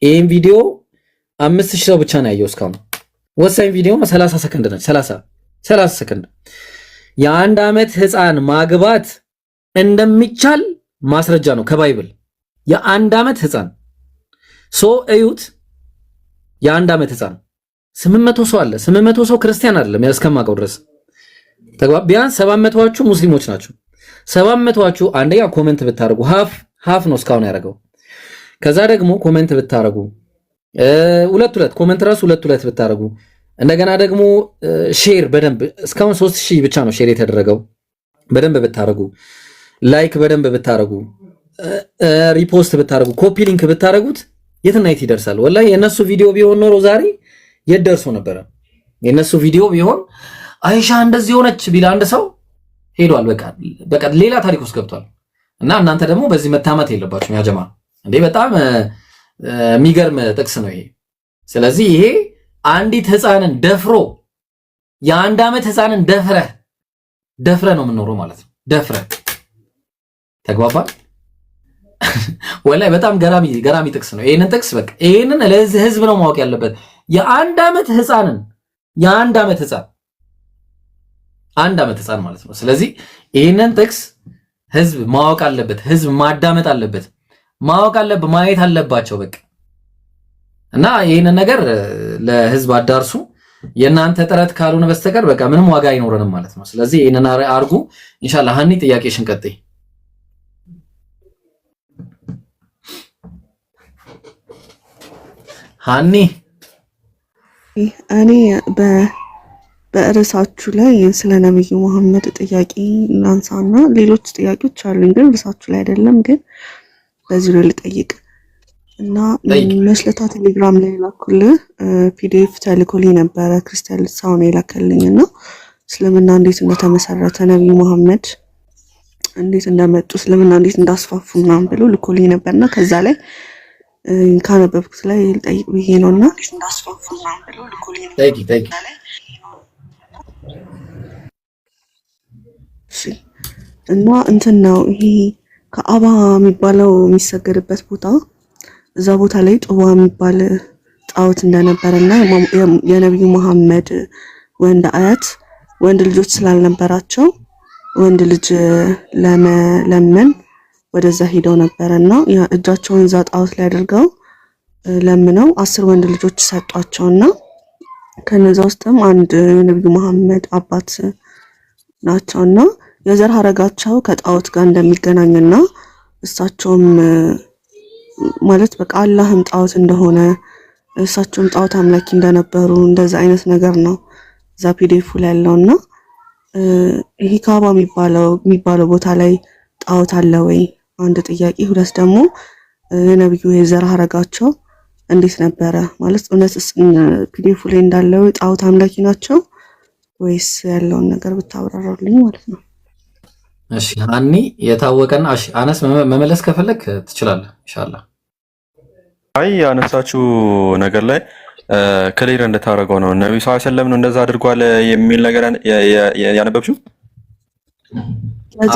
C: ይህን ቪዲዮ 5000 ሰው ብቻ ነው ያየው እስካሁን። ወሳኝ ቪዲዮ ነው። 30 ሰከንድ ነች። 30 ሰከንድ የአንድ ዓመት ህፃን ማግባት እንደሚቻል ማስረጃ ነው ከባይብል። የአንድ ዓመት ህፃን እዩት። የአንድ ዓመት ህፃን 800 ሰው አለ። 800 ሰው ክርስቲያን አይደለም እስከማውቀው ድረስ ቢያንስ 700ዎቹ ሙስሊሞች ናቸው። 700ዎቹ አንደኛ ኮሜንት ብታረጉ ሃፍ ነው እስካሁን ያደረገው። ከዛ ደግሞ ኮሜንት ብታረጉ ሁለት ኮሜንት ራሱ ሁለት ብታረጉ እንደገና ደግሞ ሼር በደንብ እስካሁን 3000 ብቻ ነው ሼር የተደረገው። በደንብ ብታረጉ ላይክ በደንብ ብታረጉ ሪፖስት ብታረጉ ኮፒ ሊንክ ብታረጉት የትና የት ይደርሳል። ወላሂ የነሱ ቪዲዮ ቢሆን ኖሮ ዛሬ የት ደርሶ ነበር። የነሱ ቪዲዮ ቢሆን አይሻ እንደዚህ ሆነች ቢል አንድ ሰው ሄዷል። በቃ ሌላ ታሪክ ውስጥ ገብቷል። እና እናንተ ደግሞ በዚህ መታመት የለባችሁም። ያጀማ እንዴ በጣም የሚገርም ጥቅስ ነው ይሄ። ስለዚህ ይሄ አንዲት ህፃንን ደፍሮ የአንድ ዓመት ህፃንን ደፍረ ነው የምንኖረው ማለት ነው። ደፍረ ተግባባል። ወላሂ በጣም ገራሚ ጥቅስ ነው። ይሄንን ጥቅስ በቃ ይሄንን ለዚህ ህዝብ ነው ማወቅ ያለበት። የአንድ ዓመት ህፃን ማለት ነው። ስለዚህ ይሄንን ጥቅስ ህዝብ ማወቅ አለበት። ህዝብ ማዳመጥ አለበት። ማየት አለባቸው በቃ። እና ይሄንን ነገር ለህዝብ አዳርሱ። የእናንተ ጥረት ካልሆነ በስተቀር በቃ ምንም ዋጋ አይኖረንም ማለት ነው። ስለዚህ ይሄንን አርጉ ኢንሻአላህ። ሀኒ ጥያቄሽን ቀጥይ። ሀኒ
H: እኔ በርዕሳችሁ ላይ ስለ ነብዩ መሐመድ ጥያቄ ላንሳና ሌሎች ጥያቄዎች አሉኝ፣ ግን ርዕሳችሁ ላይ አይደለም። ግን በዚህ ላይ ልጠይቅ እና መስለታ ቴሌግራም ላይ ላኩልህ ፒዲኤፍ ተልኮልኝ ነበረ። ክርስቲያን ልሳው ነው የላከልኝ እና እስልምና እንዴት እንደተመሰረተ ነብዩ መሐመድ እንዴት እንደመጡ እስልምና እንዴት እንዳስፋፉ ምናምን ብሎ ልኮልኝ ነበርና ከዛ ላይ ካነበብኩት ላይ ልጠይቅ ብዬ ነውና እንዳስፋፉ ምናምን ብሎ ልኮልኝ ነበር። እና እንትን ነው ይሄ ከአባ የሚባለው የሚሰገድበት ቦታ እዛ ቦታ ላይ ጡባ የሚባል ጣዖት እንደነበረና የነብዩ መሐመድ ወንድ አያት ወንድ ልጆች ስላልነበራቸው ወንድ ልጅ ለመለመን ወደዛ ሄደው ነበርና እጃቸውን እዛ ጣዖት ላይ አድርገው ለምነው 10 ወንድ ልጆች ሰጧቸውና ከነዛ ውስጥም አንድ የነብዩ መሐመድ አባት ናቸውና የዘር ሐረጋቸው ከጣዖት ጋር እንደሚገናኝና እሳቸውም ማለት በቃ አላህም ጣዖት እንደሆነ እሳቸውም ጣዖት አምላኪ እንደነበሩ እንደዛ አይነት ነገር ነው እዛ ፒዲኤፍ ላይ ያለውና ይሄ ካባ የሚባለው ቦታ ላይ ጣዖት አለ ወይ? አንድ ጥያቄ። ሁለት ደግሞ የነብዩ የዘር ሐረጋቸው እንዴት ነበረ ማለት እውነትስ ፒዲኤፍ ላይ እንዳለው ጣዖት አምላኪ ናቸው ወይስ ያለውን ነገር ብታብራራልኝ ማለት ነው።
C: እሺ ሀኒ የታወቀና አነስ መመለስ ከፈለክ ትችላለህ ኢንሻአላህ።
A: አይ ያነሳችሁ ነገር ላይ ክሊር እንደታረገው ነው ነብዩ ሰለላሁ ዐለይሂ ወሰለም ነው እንደዛ አድርጓል የሚል ነገር ያነበብሽው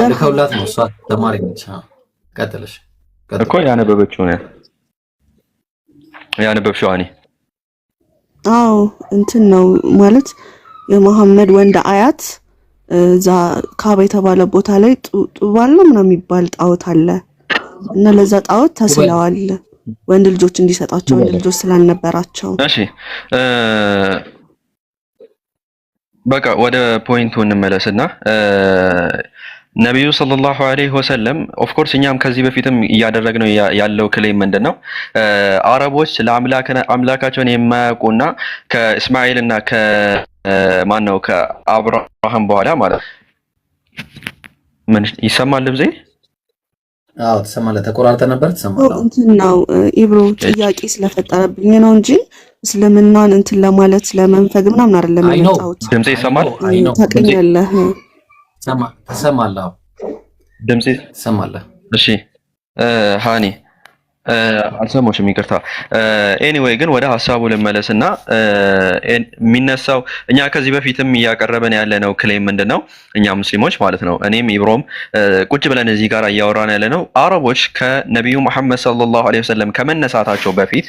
C: አልከውላት ነው እሷ ተማሪ ነች። ቀጥልሽ
A: እኮ ያነበበችው ነው ያነበብሽው አኒ
H: አዎ እንትን ነው ማለት የመሐመድ ወንድ አያት እዛ ካባ የተባለ ቦታ ላይ ጡባል ነው ምናምን የሚባል ጣዖት አለ እና ለዛ ጣዖት ተስለዋል ወንድ ልጆች እንዲሰጣቸው ወንድ ልጆች ስላልነበራቸው።
A: እሺ በቃ ወደ ፖይንቱ እንመለስና ነብዩ ሰለላሁ ዐለይሂ ወሰለም ኦፍ ኮርስ እኛም ከዚህ በፊትም እያደረግነው ያለው ክሌም ምንድነው አረቦች ለአምላካቸውን የማያውቁና ከእስማኤልና ከማን ነው ከአብርሃም በኋላ ማለት ምን ይሰማል ልብዜ?
C: አዎ ተሰማለ። ተቆራርጠ ነበር ተሰማለ።
H: እንትን ነው ኢብሮ ጥያቄ ስለፈጠረብኝ ነው እንጂ እስልምናን እንትን ለማለት ለመንፈግ ምናምን አይደለም የመጣሁት።
A: ድምጼ ይሰማል?
H: ታውቀኛለህ?
C: ተሰማለህ?
A: ድምጼ
C: ተሰማለህ?
A: እሺ ሃኒ አልሰማሁሽም፣ ይቅርታ። ኤኒዌይ ግን ወደ ሀሳቡ ልመለስና የሚነሳው እኛ ከዚህ በፊትም እያቀረበን ያለነው ክሌም ምንድነው? እኛ ሙስሊሞች ማለት ነው፣ እኔም ኢብሮም ቁጭ ብለን እዚህ ጋር እያወራን ያለነው አረቦች ከነቢዩ መሐመድ ሰለላሁ ዐለይሂ ወሰለም ከመነሳታቸው በፊት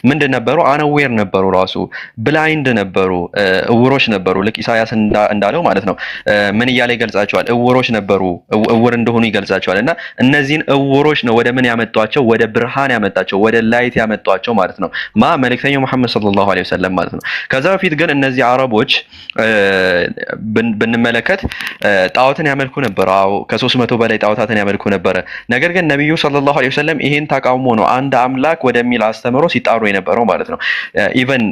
A: ምንድን ነበሩ? አንዌር ነበሩ፣ ራሱ ብላይንድ ነበሩ፣ እውሮች ነበሩ። ልክ ኢሳያስ እንዳለው ማለት ነው። ምን እያለ ይገልጻቸዋል? እውሮች ነበሩ፣ እውር እንደሆኑ ይገልጻቸዋል። እና እነዚህን እውሮች ነው ወደ ምን ያመጧቸው? ወደ ብርሃን ያመጣቸው፣ ወደ ላይት ያመጧቸው ማለት ነው። መልእክተኛው መሐመድ ሰለላሁ ዐለይሂ ወሰለም ማለት ነው። ከዛ በፊት ግን እነዚህ አረቦች ብንመለከት ጣዖትን ያመልኩ ነበር። አዎ ከ300 በላይ ጣዖታትን ያመልኩ ነበረ። ነገር ግን ነብዩ ሰለላሁ ዐለይሂ ወሰለም ይሄን ተቃውሞ ነው አንድ አምላክ ወደሚል አስተምሮ ሲጣሩ የነበረው ማለት ነው። ኢቨን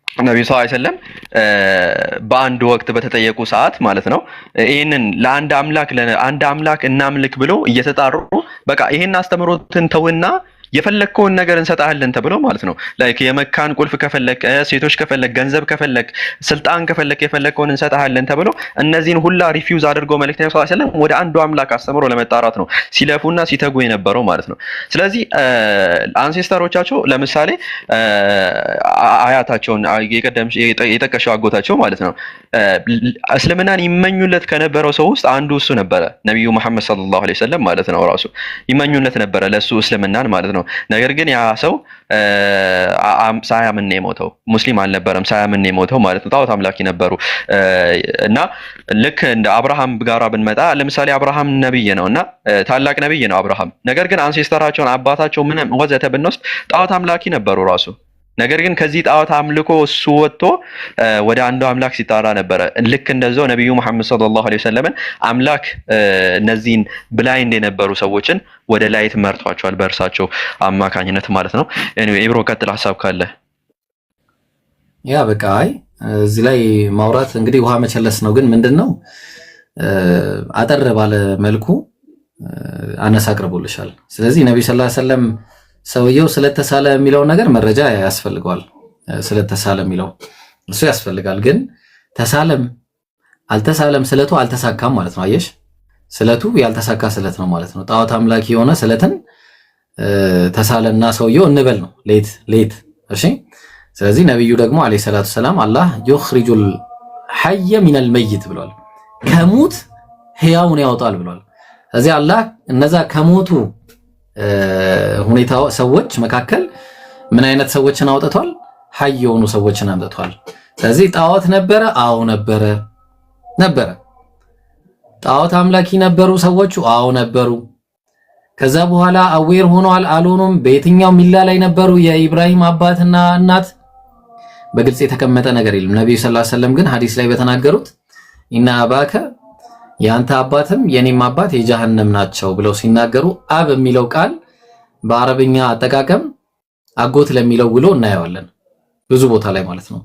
A: ነብዩ ሰለላሁ ዐለይሂ ወሰለም በአንድ ወቅት በተጠየቁ ሰዓት ማለት ነው ይሄንን ለአንድ አምላክ እናምልክ ብሎ እየተጣሩ በቃ ይሄን አስተምሮትን ተውና የፈለከውን ነገር እንሰጣለን ተብሎ ማለት ነው። ላይክ የመካን ቁልፍ ከፈለክ፣ ሴቶች ከፈለክ፣ ገንዘብ ከፈለክ፣ ስልጣን ከፈለክ የፈለከውን እንሰጣለን ተብሎ እነዚህን ሁላ ሪፊውዝ አድርገው መልእክተኛው ሰለላሁ ዐለይሂ ወሰለም ወደ አንዱ አምላክ አስተምሮ ለመጣራት ነው ሲለፉና ሲተጉ የነበረው ማለት ነው። ስለዚህ አንሴስተሮቻቸው ለምሳሌ አያታቸውን የጠቀሸው አጎታቸው ማለት ነው እስልምናን ይመኙለት ከነበረው ሰው ውስጥ አንዱ እሱ ነበረ። ነብዩ መሐመድ ሰለላሁ ዐለይሂ ወሰለም ማለት ነው ራሱ ይመኙለት ነበረ ለሱ እስልምናን ማለት ነው። ነገር ግን ያ ሰው ሳያምን ነው የሞተው። ሙስሊም አልነበረም፣ ሳያምን ነው የሞተው ማለት ነው። ጣዖት አምላኪ ነበሩ። እና ልክ እንደ አብርሃም ጋራ ብንመጣ ለምሳሌ አብርሃም ነብይ ነውና ታላቅ ነብይ ነው አብርሃም። ነገር ግን አንሴስተራቸውን አባታቸው ምንም ወዘተ ብንወስድ ጣዖት አምላኪ ነበሩ ራሱ። ነገር ግን ከዚህ ጣዖት አምልኮ እሱ ወጥቶ ወደ አንዱ አምላክ ሲጣራ ነበረ። ልክ እንደዛው ነብዩ መሐመድ ሰለላሁ ዐለይሂ ወሰለም አምላክ እነዚህን ብላይንድ የነበሩ ሰዎችን ወደ ላይት መርጧቸዋል በእርሳቸው አማካኝነት ማለት ነው። ኤኒዌይ ኢብሮ ቀጥል ሐሳብ ካለ።
C: ያ በቃ እዚህ ላይ ማውራት እንግዲህ ውሃ መቸለስ ነው። ግን ምንድነው አጠር ባለ መልኩ አነሳ አቅርቦልሻል። ስለዚህ ነብዩ ሰለላሁ ዐለይሂ ወሰለም ሰውየው ስለተሳለ የሚለው ነገር መረጃ ያስፈልገዋል። ስለተሳለ የሚለው እሱ ያስፈልጋል። ግን ተሳለም አልተሳለም ስለቱ አልተሳካም ማለት ነው። አየሽ፣ ስለቱ ያልተሳካ ስለት ነው ማለት ነው። ጣዖት አምላኪ የሆነ ስለትን ተሳለና ሰውየው እንበል ነው ሌት። እሺ፣ ስለዚህ ነብዩ ደግሞ አለይሂ ሰላቱ ሰላም አላህ ይኽሪጁል ሐየ ሚነል መይት ብሏል። ከሙት ሕያውን ያወጣል ብሏል። ስለዚህ አላህ እነዛ ከሞቱ ሁኔታ ሰዎች መካከል ምን አይነት ሰዎችን አውጥቷል? ሐይ የሆኑ ሰዎችን አምጥቷል። ስለዚህ ጣዖት ነበረ? አዎ ነበረ። ጣዖት አምላኪ ነበሩ ሰዎቹ? አዎ ነበሩ። ከዛ በኋላ አዌር ሆነዋል አልሆኑም? በየትኛው ሚላ ላይ ነበሩ? የኢብራሂም አባትና እናት በግልጽ የተቀመጠ ነገር የለም። ነብዩ ሰለላሁ ዐለይሂ ወሰለም ግን ሐዲስ ላይ በተናገሩት ኢና አባከ ያንተ አባትም የኔም አባት የጀሃነም ናቸው ብለው ሲናገሩ አብ የሚለው ቃል በአረብኛ አጠቃቀም አጎት ለሚለው ውሎ እናየዋለን ብዙ ቦታ ላይ ማለት ነው።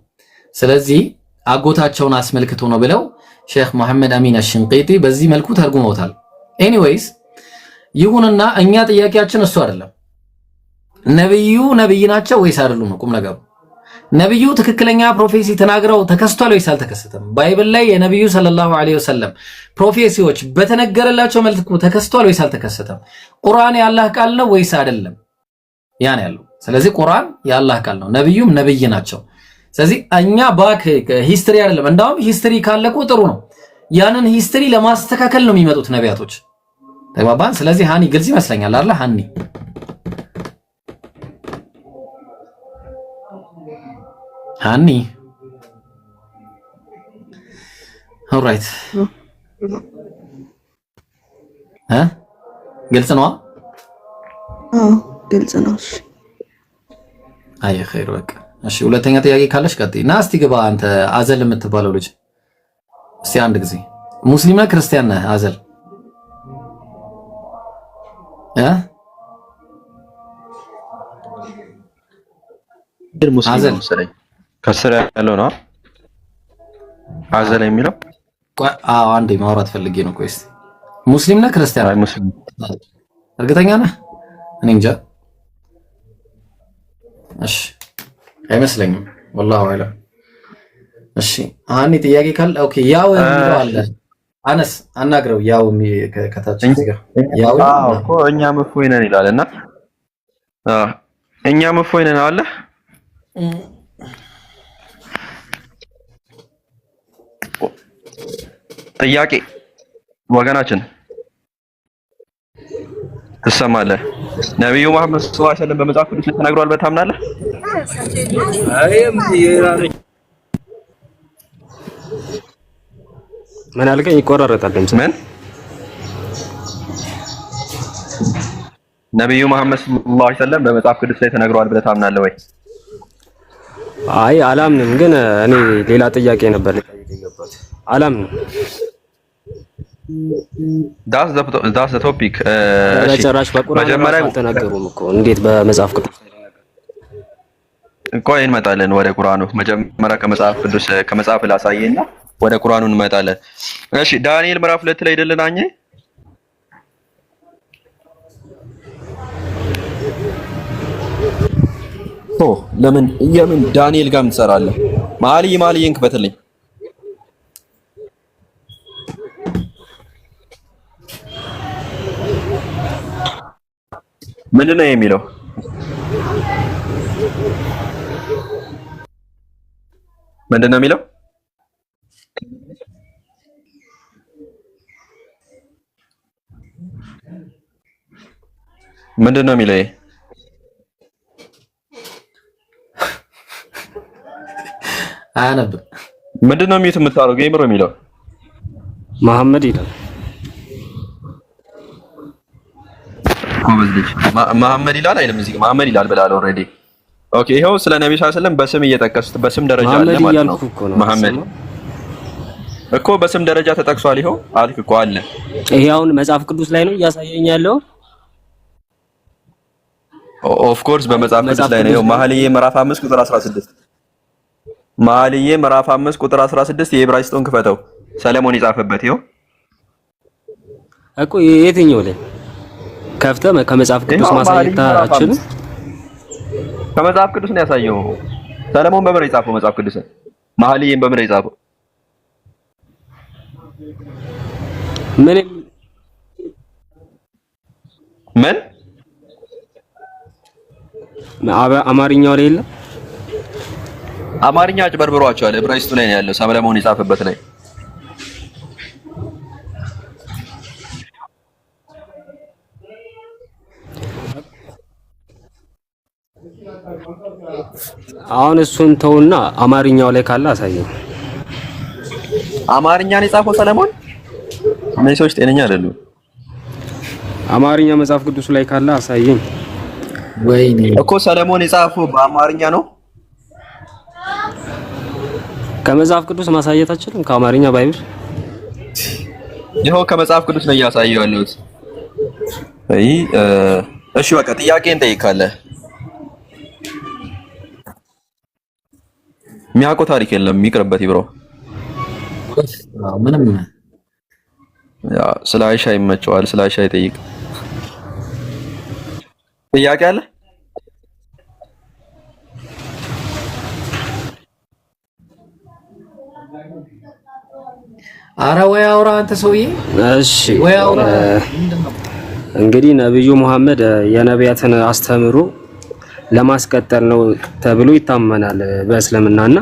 C: ስለዚህ አጎታቸውን አስመልክቶ ነው ብለው ሼክ መሐመድ አሚን አሽንቂጢ በዚህ መልኩ ተርጉመውታል። ኤኒዌይስ ይሁንና እኛ ጥያቄያችን እሱ አይደለም። ነብዩ ናቸው ወይስ አይደሉም ነው ቁም ነገሩ። ነብዩ ትክክለኛ ፕሮፌሲ ተናግረው ተከስቷል ወይስ አልተከሰተም? ባይብል ላይ የነብዩ ሰለላሁ ዐለይሂ ወሰለም ፕሮፌሲዎች በተነገረላቸው መልኩ ተከስቷል ወይስ አልተከሰተም? ቁርአን የአላህ ቃል ነው ወይስ አይደለም? ያን ያለው። ስለዚህ ቁርአን የአላህ ቃል ነው፣ ነብዩም ነብይ ናቸው። ስለዚህ እኛ ባክ ሂስትሪ አይደለም። እንዳውም ሂስትሪ ካለቁ ጥሩ ነው። ያንን ሂስትሪ ለማስተካከል ነው የሚመጡት ነቢያቶች። ተግባባን? ስለዚህ ሃኒ ግልጽ ይመስለኛል አይደል? ሃኒ ኦልራይት ግልጽ ነው።
H: ግልጽ ነው።
C: አይ ኸይር በቃ እሺ። ሁለተኛ ጥያቄ ካለሽ ቀጥይ እና እስቲ ግባ። አንተ አዘል የምትባለው ልጅ እስቲ አንድ ጊዜ ሙስሊም ነህ ክርስቲያን ነህ? አዘል
A: ሙስሊም ነው መሰለኝ። ከስራ ያለው ነው አዘለ የሚለው።
C: አዎ አንዴ ማውራት ፈልጌ ነው። ቆይ እስቲ ሙስሊም ነህ ክርስቲያን? አይ ሙስሊም። እርግጠኛ ነህ? እኔ እንጃ። እሺ አይመስለኝም። والله አዕለም። እሺ አኒ ጥያቄ ካለ ኦኬ። ያው የሚለው አለ አነስ አናግረው። ያው ከታች እዚህ ጋር ያው
A: እኮ እኛ መፍወይ ነን ይላልና እኛም እፎይ ነን አለ። ጥያቄ ወገናችን ትሰማለህ? ነብዩ መሐመድ ሰለላሁ ዐለይሂ ወሰለም በመጽሐፍ ቅዱስ ላይ ተናግሯል ብለህ ታምናለህ?
I: ምን አልከኝ? ይቆራረጣል ድምጽ።
A: ምን ነብዩ መሐመድ ሰለላሁ ዐለይሂ ወሰለም በመጽሐፍ ቅዱስ ላይ ተናግሯል ብለህ ታምናለህ ወይ?
I: አይ አላምንም፣ ግን እኔ ሌላ ጥያቄ ነበር ልጠይቅ የገባሁት። አላምንም።
A: ዳስ ዘ ቶፒክ።
I: ጭራሽ በቁርአን አልተናገሩም እኮ እንዴት በመጽሐፍ ቅዱስ
A: ቆይ እንመጣለን ወደ ቁርአኑ። መጀመሪያ ከመጽሐፍ ላሳየና ወደ ቁርአኑ እንመጣለን። እሺ ዳንኤል ምዕራፍ 2 ላይ አይደለን አኘ ለምን የምን ዳንኤል ጋር ትሰራለህ? ማልይን ክፈትልኝ። ምንድነው የሚለው? ምንድነው የሚለው? ምንድነው የሚለው?
C: አነብ
A: ምንድነው የሚት የምታረገው? ጌምሮ የሚለው
I: መሐመድ ይላል።
A: መሐመድ ይላል አይደለም? እዚህ መሐመድ ይላል ብላል ኦሬዲ። ኦኬ ይሄው ስለ ነብዩ ሰለላሁ ዐለይሂ ወሰለም በስም እየጠቀሱት በስም ደረጃ አለ ማለት ነው። መሐመድ እኮ በስም ደረጃ ተጠቅሷል። ይሄው አልክ እኮ አለ።
I: ይሄ አሁን መጽሐፍ ቅዱስ ላይ ነው እያሳየኝ ያለው።
A: ኦፍ ኮርስ በመጽሐፍ ቅዱስ ላይ ነው። ይሄው መኃልየ ምዕራፍ 5 ቁጥር 16 መኃልየ ምዕራፍ 5 ቁጥር 16 የዕብራይስጡን ክፈተው ሰለሞን የጻፈበት ይሄው
I: እኮ የትኛው ላይ ከፍተህ ከመጽሐፍ ቅዱስ ማሳየታችን
A: ከመጽሐፍ ቅዱስ ነው ያሳየው። ሰለሞን በምን የጻፈው መጽሐፍ ቅዱስ? መኃልየን በምን የጻፈው? ምን
I: አማርኛው ላይ የለም።
A: አማርኛ አጭበርብሯቸዋል። ዕብራይስጡ ላይ ነው ያለው ሰለሞን የጻፈበት ላይ።
I: አሁን እሱን ተውና አማርኛው ላይ ካለ አሳየኝ።
A: አማርኛን የጻፈው ሰለሞን? እነዚህ ሰዎች ጤነኛ አይደሉም።
I: አማርኛ መጽሐፍ ቅዱስ ላይ ካለ አሳየኝ።
C: ወይኔ
A: እኮ ሰለሞን የጻፈው በአማርኛ ነው።
I: ከመጽሐፍ ቅዱስ ማሳየት አችልም? ከአማርኛ ባይብል
A: ይኸው ከመጽሐፍ ቅዱስ ነው እያሳየው ያለሁት። እሺ በቃ ጥያቄን ጠይቃለህ። የሚያውቀው ታሪክ የለም የሚቅርበት ይብሮ።
C: ምንም
A: ያ ስለ አይሻ ይመቸዋል። ስለ አይሻ ይጠይቅ። ጥያቄ አለ?
C: አረ ወይ አውራ አንተ ሰውዬ።
I: እሺ
C: ወይ አውራ።
I: እንግዲህ ነብዩ መሐመድ የነቢያትን አስተምሮ ለማስቀጠል ነው ተብሎ ይታመናል በእስልምናና።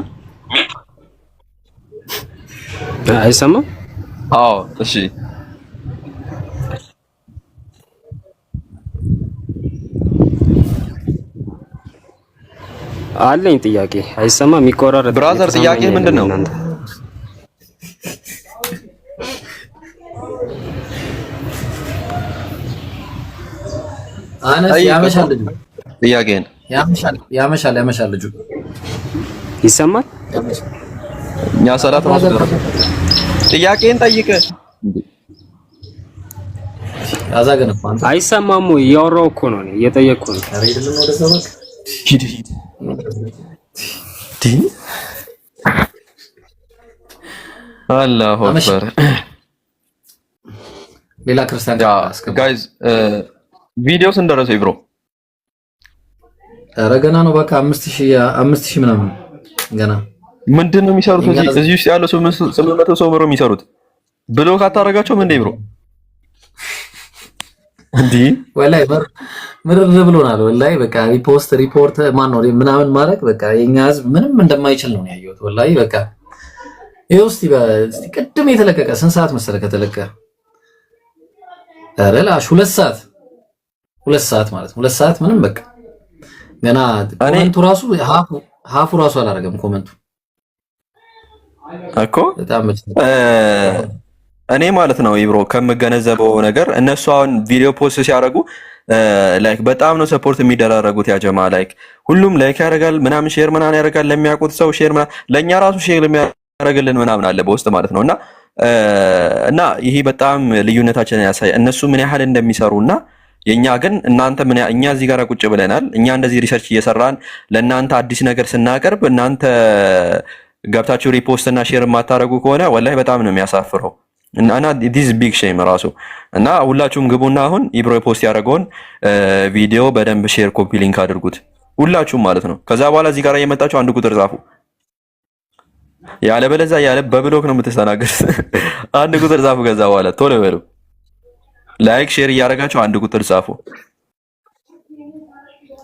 I: አይሰማም?
A: አዎ እሺ
I: አለኝ ጥያቄ። አይሰማም? የሚቆራረጥ
A: ብራዘር ጥያቄ ምንድነው?
C: አነስ ያመሻል ልጁ።
A: ጥያቄን
C: ያመሻል ልጁ።
I: ይሰማል?
A: ያ ሰላት ነው። ጥያቄን ጠይቅ።
C: ያዛገነ አንተ
I: አይሰማም ወይ? እያወራሁ እኮ ነው እኔ እየጠየቅኩ ነው።
C: አሬድልን ወደ ሰበክ
A: ሂድ አላሁ አክበር።
C: ሌላ ክርስቲያን
A: ጋይዝ ቪዲዮ ስንደረሰው ይብሮ
C: ኧረ ገና ነው። በቃ 5000 ምናምን ገና።
A: ምንድን ነው የሚሰሩት? እዚህ ውስጥ ያለው 800 ሰው ምሮ የሚሰሩት ብሎ ካታረጋቸው ምን ብሮ እንዴ
C: ወላሂ ምርር ብሎናል። ወላሂ በቃ ሪፖርት ማን ነው ምናምን ማድረግ በቃ የኛ ህዝብ ምንም እንደማይችል ነው ያየሁት። ወላሂ በቃ ይኸው እስቲ ቅድም የተለቀቀ ስንት ሰዓት መሰለህ ከተለቀቀ? ኧረ ላሽ 2 ሰዓት ማለት 2 ሰዓት ምንም በቃ ገና ኮመንቱ ራሱ ሀፉ ራሱ አላረገም ኮመንቱ
A: እኮ እኔ ማለት ነው ኢብሮ ከምገነዘበው ነገር እነሱ አሁን ቪዲዮ ፖስት ሲያደርጉ ላይክ በጣም ነው ሰፖርት የሚደራረጉት። ያጀማ ላይክ ሁሉም ላይክ ያደርጋል ምናምን ሼር ምናምን ያደርጋል ለሚያውቁት ሰው ሼር ምናምን ለኛ ራሱ ሼር የሚያደርግልን ምናምን አለ በውስጥ ማለት ነውና እና ይሄ በጣም ልዩነታችንን ያሳይ እነሱ ምን ያህል እንደሚሰሩና የኛ ግን እናንተ ምን እኛ እዚህ ጋር ቁጭ ብለናል። እኛ እንደዚህ ሪሰርች እየሰራን ለእናንተ አዲስ ነገር ስናቀርብ እናንተ ገብታችሁ ሪፖስት እና ሼር የማታደርጉ ከሆነ ወላሂ በጣም ነው የሚያሳፍረው። እና ዲስ ቢግ ሼም ራሱ እና ሁላችሁም ግቡና አሁን ኢብሮ ፖስት ያደረገውን ቪዲዮ በደንብ ሼር ኮፒ ሊንክ አድርጉት ሁላችሁም ማለት ነው። ከዛ በኋላ እዚህ ጋር እየመጣችሁ አንድ ቁጥር ጻፉ። ያለበለዚያ ያለ በብሎክ ነው የምትስተናገዱት። አንድ ቁጥር ጻፉ። ከዛ በኋላ ቶሎ በሉ ላይክ ሼር እያደረጋችሁ አንድ ቁጥር ጻፉ።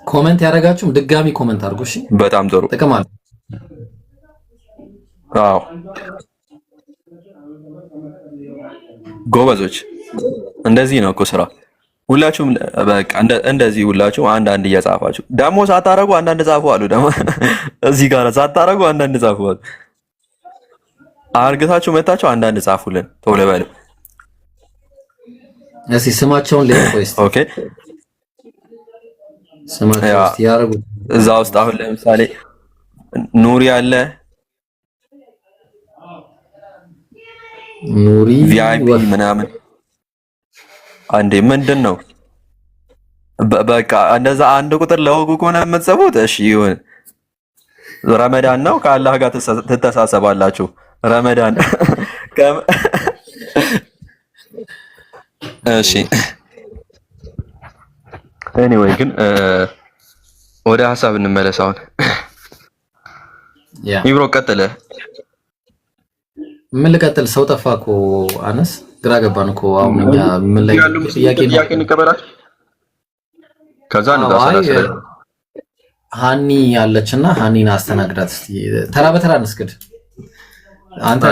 C: ኮሜንት ያደረጋችሁም ድጋሚ ኮሜንት አድርጉ። እሺ
A: በጣም ጥሩ
C: ጥቅም አለ።
A: አዎ ጎበዞች እንደዚህ ነው እኮ ስራ። ሁላችሁም በቃ እንደዚህ ሁላችሁም አንዳንድ እየጻፋችሁ ደግሞ ሳታረጉ አንዳንድ ጻፉ አሉ። ደግሞ እዚህ ጋር ሳታረጉ አንዳንድ ጻፉ አሉ። አርግታችሁ መታችሁ አንዳንድ ጻፉልን ቶሎ በሉ።
C: እሺ ስማቸውን ለቆይስ ኦኬ ስማቸውን ያርጉ።
A: እዛ ውስጥ አሁን ለምሳሌ ኑሪ አለ
C: ኑሪ
A: ቪአይፒ ምናምን አንዴ ምንድን ነው በቃ እንደዛ አንድ ቁጥር ለወጉ ከሆነ የምትጽፉት እሺ ይሁን። ረመዳን ነው ከአላህ ጋር ትተሳሰባላችሁ። ረመዳን እሺ ኤኒዌይ ግን ወደ ሐሳብ እንመለስ። አሁን ኢብሮ ቀጥለ።
C: ምን ልቀጥል? ሰው ጠፋ እኮ አነስ ግራ ገባን እኮ አሁን እኛ ምን ላይ ጥያቄ እንቀበላችሁ። ከዛ ነው ሃኒ ያለችና ሃኒን አስተናግዳት እስቲ ተራ በተራ እንስግድ። አንተ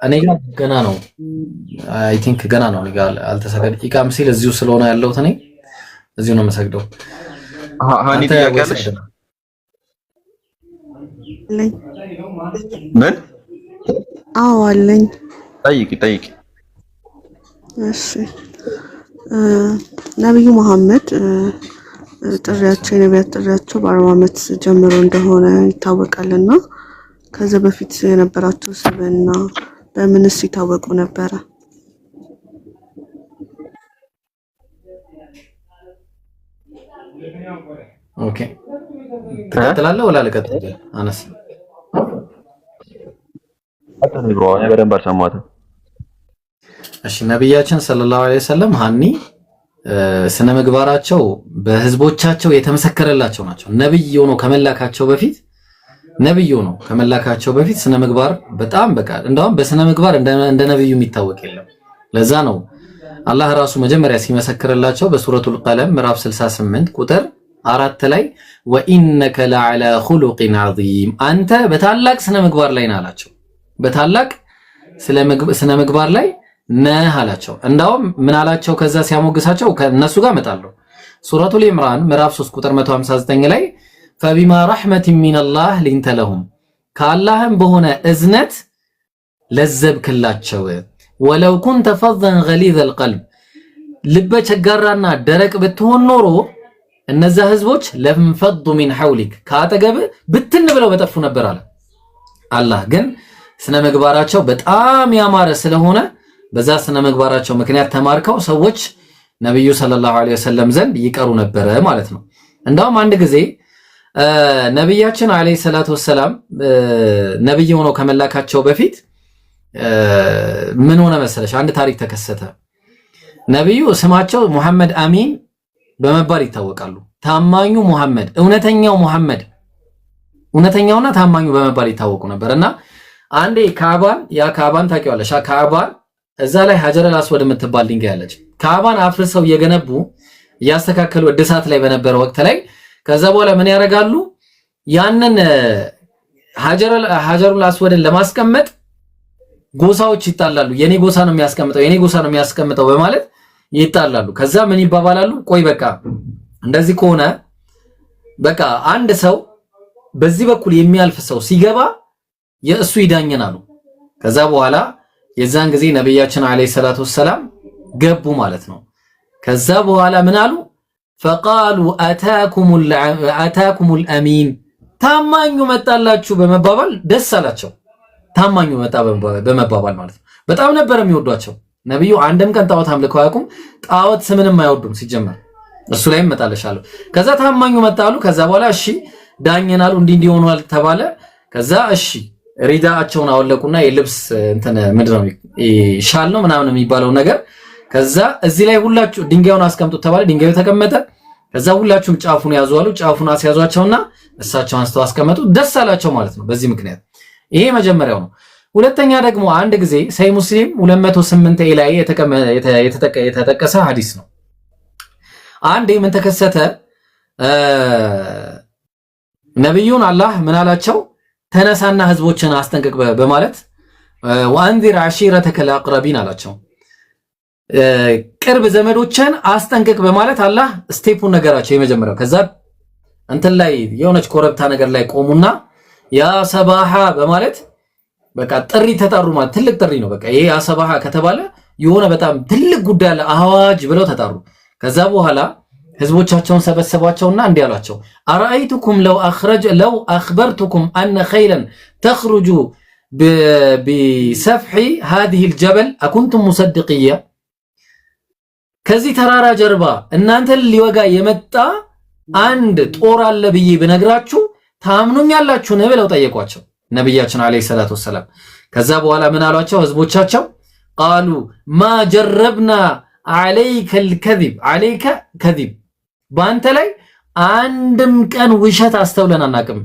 C: እኔ ጋር ገና ነው አይ ቲንክ ገና ነው እኔ ጋር አልተሰገድ ኢቃም ሲል እዚሁ ስለሆነ ያለሁት እኔ እዚሁ ነው የምሰግደው። ሃኒ ጥያቄ አለሽ?
A: ምን?
H: አዎ አለኝ።
A: ጠይቂ።
H: እሺ ነብዩ መሐመድ ጥሪያቸው የነቢያት ጥሪያቸው በ40 ዓመት ጀምሮ እንደሆነ ይታወቃልና ከዛ በፊት የነበራቸው ስብዕና በምንስ ይታወቁ ነበረ?
C: ኦኬ ትቀጥላለህ ወላ ልቀጥል? አነስ
A: አጥተን ብሮ እኔ በደንብ አልሰማሁትም።
C: እሺ ነብያችን ሰለላሁ ዐለይሂ ወሰለም ሃኒ ስነ ምግባራቸው በህዝቦቻቸው የተመሰከረላቸው ናቸው። ነብይ ሆነው ከመላካቸው በፊት ስነ ምግባር በጣም በቃ እንደውም በስነ ምግባር እንደ ነብዩ የሚታወቅ የለም። ለዛ ነው አላህ ራሱ መጀመሪያ ሲመሰክርላቸው በሱረቱል ቀለም ምዕራፍ 68 ቁጥር 4 ላይ ወኢነከ ለዐላ ኹሉቂን ዐዚም አንተ በታላቅ ስነ ምግባር ላይ ነህ አላቸው። በታላቅ ስነ ምግባር ላይ ነህ አላቸው። እንዳውም ምን አላቸው? ከዛ ሲያሞግሳቸው ከነሱ ጋር መጣለው ሱረቱል ኢምራን ምዕራፍ 3 ቁጥር 159 ላይ ፈቢማ ረሕመቲን ሚነላህ ሊንተ ለሁም ከአላህም በሆነ እዝነት ለዘብክላቸው ወለው ኩንተ ፈዘን ገሊዘል ቀልብ ልበ ቸጋራና ደረቅ ብትሆን ኖሮ እነዛ ህዝቦች ለንፈዱ ሚን ሐውሊክ ከአጠገብ ብትን ብለው በጠፉ ነበር አለ አላህ። ግን ስነ ምግባራቸው በጣም ያማረ ስለሆነ በዛ ስነ ምግባራቸው ምክንያት ተማርከው ሰዎች ነብዩ ሰለላሁ ዐለይሂ ወሰለም ዘንድ ይቀሩ ነበረ ማለት ነው። እንዳውም አንድ ጊዜ ነብያችን ዐለይሂ ሰላቱ ወሰላም ነብይ ሆነው ከመላካቸው በፊት ምን ሆነ መሰለሽ? አንድ ታሪክ ተከሰተ። ነብዩ ስማቸው ሙሐመድ አሚን በመባል ይታወቃሉ። ታማኙ ሙሐመድ፣ እውነተኛውና ታማኙ በመባል ይታወቁ ነበርና አንዴ ካዕባን ታውቂዋለሽ? ካዕባን እዛ ላይ ሀጀረል አስወድ የምትባል ድንጋይ አለች። ካዕባን አፍርሰው እየገነቡ እያስተካከሉ እድሳት ላይ በነበረ ወቅት ላይ ከዛ በኋላ ምን ያደርጋሉ? ያንን ሀጀሩል አስወድን ለማስቀመጥ ጎሳዎች ይጣላሉ። የኔ ጎሳ ነው የሚያስቀምጠው፣ የኔ ጎሳ ነው የሚያስቀምጠው በማለት ይጣላሉ። ከዛ ምን ይባባላሉ? ቆይ በቃ እንደዚህ ከሆነ በቃ አንድ ሰው በዚህ በኩል የሚያልፍ ሰው ሲገባ የእሱ ይዳኘናሉ። ከዛ በኋላ የዛን ጊዜ ነብያችን አለይሂ ሰላቱ ወሰላም ገቡ ማለት ነው። ከዛ በኋላ ምን አሉ? ፈቃሉ አታኩሙል አሚን፣ ታማኙ መጣላችሁ በመባባል ደስ አላቸው። ታማኙ መጣ በመባባል ማለት ነው። በጣም ነበር የሚወዷቸው ነብዩ። አንድም ቀን ጣዖት አምልከው አያውቁም። ጣዖት ስምንም አይወዱም ሲጀመር። እሱ ላይም መጣለሻለሁ። ከዛ ታማኙ መጣሉ። ከዛ በኋላ እሺ ዳኘናሉ፣ እንዲህ ሆኗል ተባለ። ከዛ እሺ ሪዳቸውን አወለቁና የልብስ እንትን ምንድነው ሻል ነው ምናምን የሚባለው ነገር። ከዛ እዚህ ላይ ሁላችሁ ድንጋዩን አስቀምጡት ተባለ። ድንጋዩ ተቀመጠ። ከዛ ሁላችሁም ጫፉን ያዙ አሉ። ጫፉን አስያዟቸውና እሳቸው አንስተው አስቀመጡ። ደስ አላቸው ማለት ነው በዚህ ምክንያት። ይሄ መጀመሪያው ነው። ሁለተኛ ደግሞ አንድ ጊዜ ሰሂህ ሙስሊም 208 ላይ የተጠቀሰ ሐዲስ ነው። አንዴ ምን ተከሰተ? ነብዩን አላህ ምን አላቸው? ተነሳና ህዝቦችን አስጠንቅቅ በማለት ወአንዚር አሺረተከል አቅረቢን አላቸው። ቅርብ ዘመዶችን አስጠንቅቅ በማለት አላህ ስቴፑን ነገራቸው የመጀመሪያው። ከዛ እንትን ላይ የሆነች ኮረብታ ነገር ላይ ቆሙና ያ ሰባሃ በማለት በቃ ጥሪ ተጣሩ ማለት ትልቅ ጥሪ ነው። በቃ ይሄ ያ ሰባሃ ከተባለ የሆነ በጣም ትልቅ ጉዳይ አለ አዋጅ ብለው ተጣሩ። ከዛ በኋላ ህዝቦቻቸውን ሰበሰቧቸውና እንዲህ አሏቸው፣ አራአይቱኩም ለው አኽበርቱኩም አነ ኸይለን ተኽሩጁ ቢሰፍሒ ሃዚህ ልጀበል አኩንቱም ሙሰድቅያ። ከዚህ ተራራ ጀርባ እናንተን ሊወጋ የመጣ አንድ ጦር አለ ብዬ ብነግራችሁ ታምኑኛላችሁን ብለው ጠየቋቸው ነብያችን አለይሂ ሰላቱ ወሰላም። ከዛ በኋላ ምን አሏቸው ህዝቦቻቸው? ቃሉ ማ ጀረብና አለይከል ከዚብ አለይከ ከዚብ፣ በአንተ ላይ አንድም ቀን ውሸት አስተውለን አናቅም፣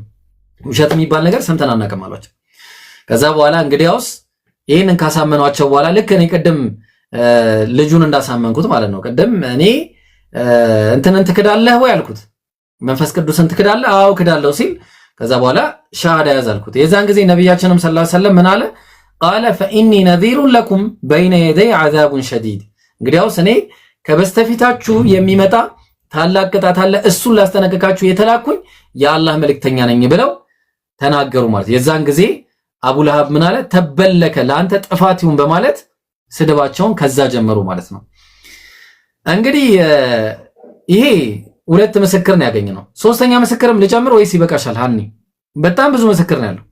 C: ውሸት የሚባል ነገር ሰምተን አናቅም አሏቸው። ከዛ በኋላ እንግዲያውስ ይህንን ካሳመኗቸው በኋላ ልክ እኔ ቅድም ልጁን እንዳሳመንኩት ማለት ነው። ቅድም እኔ እንትንን ትክዳለህ ወይ አልኩት፣ መንፈስ ቅዱስን ትክዳለህ? አዎ ክዳለሁ ሲል ከዛ በኋላ ሻሃዳ ያዛልኩት። የዛን ጊዜ ነብያችንም ሰለላሁ ዐለይሂ ወሰለም ምን አለ? ቃለ ፈኢኒ ነዚሩን ለኩም በይነ የደይ ዐዛቡን ሸዲድ፣ እንግዲያውስ እኔ ከበስተፊታችሁ የሚመጣ ታላቅ ቅጣት አለ፣ እሱን ላስጠነቅቃችሁ የተላኩኝ የአላህ መልእክተኛ ነኝ ብለው ተናገሩ ማለት። የዛን ጊዜ አቡ ለሃብ ምን አለ? ተበለከ ለአንተ ጥፋት ይሁን በማለት ስድባቸውን ከዛ ጀመሩ ማለት ነው። እንግዲህ ይሄ ሁለት ምስክር ነው ያገኘነው። ሶስተኛ ምስክርም ልጨምር ወይስ ይበቃሻል? ሃኒ በጣም ብዙ ምስክር ነው ያለው።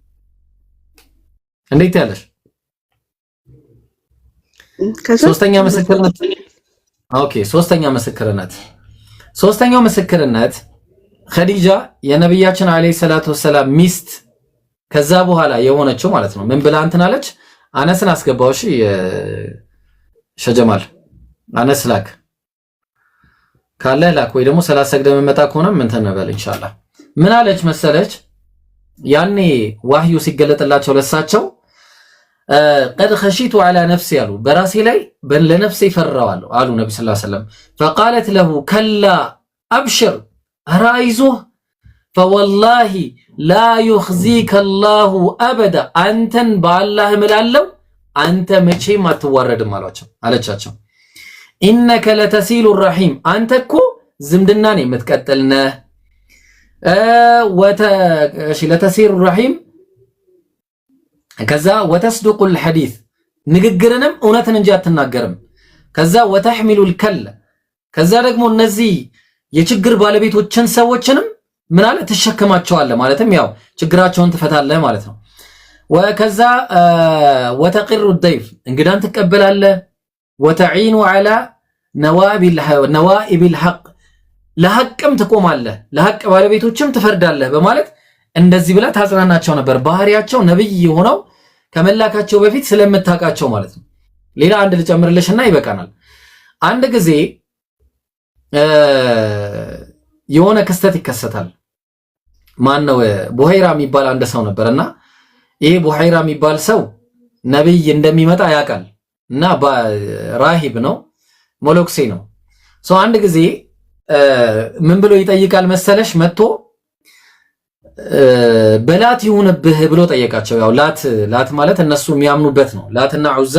C: እንዴት ያለሽ? ሶስተኛ ምስክርነት። ኦኬ ሶስተኛው ምስክርነት ኸዲጃ የነብያችን አለይሂ ሰላቱ ወሰላም ሚስት ከዛ በኋላ የሆነችው ማለት ነው። ምን ብላ እንትን አለች? አነስን አስገባው። እሺ ሸጀማል አነስ ላክ ካለ ላክ፣ ወይ ደግሞ ሰላሰግደ መመጣ ከሆነ ምን ተነበል ኢንሻአላህ። ምን አለች መሰለች? ያኔ ዋህዩ ሲገለጥላቸው ለሳቸው ቀድ ኸሺቱ ዐላ ነፍሲ አሉ፣ በራሴ ላይ ለነፍሴ ፈራዋለሁ አሉ ነብዩ ሰለላሁ ዐለይሂ ወሰለም። ፈቃለት ለሁ ከላ አብሽር፣ ኧረ አይዞህ፣ ፈወላሂ ላ ዩኽዚከ አላሁ አበዳ፣ አንተን በአላህ እምላለሁ አንተ መቼም አትዋረድም አለቻቸው። ኢነከ ለተሲሉ ረሒም፣ አንተ እኮ ዝምድናን የምትቀጥል ነህ። ለተሲሉ ረሒም፣ ከዛ ወተስዱቁል ሐዲስ፣ ንግግርንም እውነትን እንጂ አትናገርም። ከዛ ወተሕሚሉል ከለ፣ ከዛ ደግሞ እነዚህ የችግር ባለቤቶችን ሰዎችንም ምን አለ ትሸከማቸዋለህ፣ ማለትም ያው ችግራቸውን ትፈታለህ ማለት ነው። ወከዛ ወተቂሩ ደይፍ፣ እንግዳን ትቀበላለህ። ወተዒኑ ዐላ ነዋኢቢል ሐቅ፣ ለሐቅም ትቆማለህ፣ ለሐቅ ባለቤቶችም ትፈርዳለህ በማለት እንደዚህ ብላ ታጽናናቸው ነበር። ባህሪያቸው ነብይ ሆነው ከመላካቸው በፊት ስለምታውቃቸው ማለት ነው። ሌላ አንድ ልጨምርልሽና ይበቃናል። አንድ ጊዜ የሆነ ክስተት ይከሰታል። ማን ነው? ቡሃይራ የሚባል አንድ ሰው ነበርና ይሄ ቡሃይራ የሚባል ሰው ነብይ እንደሚመጣ ያውቃል። እና ራሂብ ነው ሞሎክሴ ነው። አንድ ጊዜ ምን ብሎ ይጠይቃል መሰለሽ? መጥቶ በላት ይሁንብህ ብሎ ጠየቃቸው። ያው ላት ማለት እነሱ የሚያምኑበት ነው። ላትና ዑዛ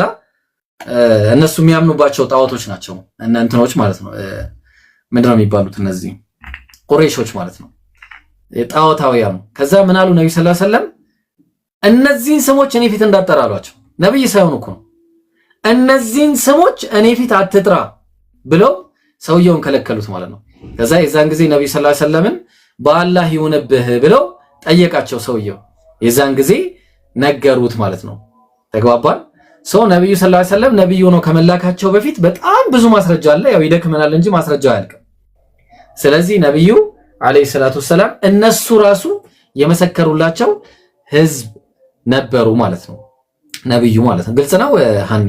C: እነሱ የሚያምኑባቸው ጣዖቶች ናቸው። እንትኖች ማለት ነው። ምንድነው የሚባሉት? እነዚህ ቁረይሾች ማለት ነው፣ ጣዖታውያን። ከዛ ምን አሉ ነብዩ ሰለላሁ ዐለይሂ ወሰለም? እነዚህን ስሞች እኔ ፊት እንዳትጠራ አሏቸው። ነብይ ሳይሆኑ እኮ ነው። እነዚህን ስሞች እኔ ፊት አትጥራ ብለው ሰውየውን ከለከሉት ማለት ነው። ከዛ የዛን ጊዜ ነብዩ ሰለላሁ ዐለይሂ ወሰለምን በአላህ ይሁንብህ ብለው ጠየቃቸው ሰውየው። የዛን ጊዜ ነገሩት ማለት ነው። ተግባባን? ነብዩ ሰለላሁ ዐለይሂ ወሰለም ነብዩ ነው ከመላካቸው በፊት በጣም ብዙ ማስረጃ አለ። ያው ይደክመናል እንጂ ማስረጃው አያልቅም። ስለዚህ ነብዩ አለይሂ ሰላቱ ሰላም እነሱ ራሱ የመሰከሩላቸው ህዝብ ነበሩ ማለት ነው። ነብዩ ማለት ነው። ግልጽ ነው ሃኒ?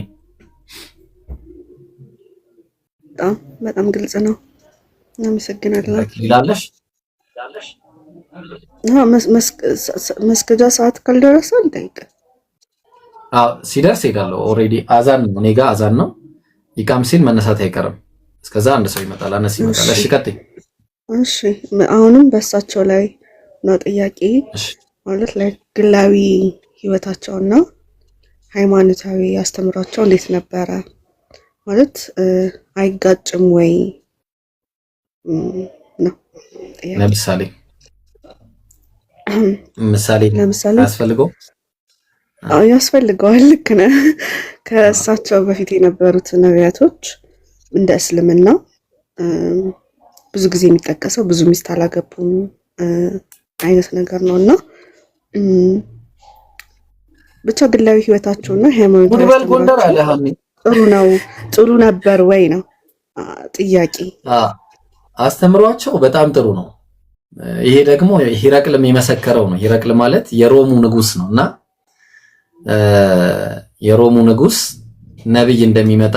H: በጣም ግልጽ ነው። አመሰግናለሁ።
C: ይላለሽ
H: መስገጃ ሰዓት ካልደረሰ እንጠይቅ።
C: ሲደርስ ሄዳለሁ። ኦልሬዲ አዛን ነው፣ እኔ ጋር አዛን ነው። ይቃም ሲል መነሳት አይቀርም። እስከዛ አንድ ሰው ይመጣል፣ አነስ ይመጣል። እሺ ቀጥይ።
H: እሺ አሁንም በእሳቸው ላይ ነው ጥያቄ ማለት ላይ ግላዊ ህይወታቸውና ሃይማኖታዊ አስተምሯቸው እንዴት ነበረ ማለት አይጋጭም ወይ ነው?
C: ለምሳሌ ያስፈልገው
H: ያስፈልገዋል። ልክ ነህ። ከእሳቸው በፊት የነበሩት ነቢያቶች እንደ እስልምና ብዙ ጊዜ የሚጠቀሰው ብዙ ሚስት አላገቡም አይነት ነገር ነውና ብቻ ግላዊ ህይወታቸውና ሃይማኖታዊ ጥሩ ነው ጥሩ ነበር ወይ ነው ጥያቄ።
C: አስተምሯቸው በጣም ጥሩ ነው። ይሄ ደግሞ ሂረቅልም የመሰከረው ነው። ሂረቅል ማለት የሮሙ ንጉስ ነውና የሮሙ ንጉስ ነብይ እንደሚመጣ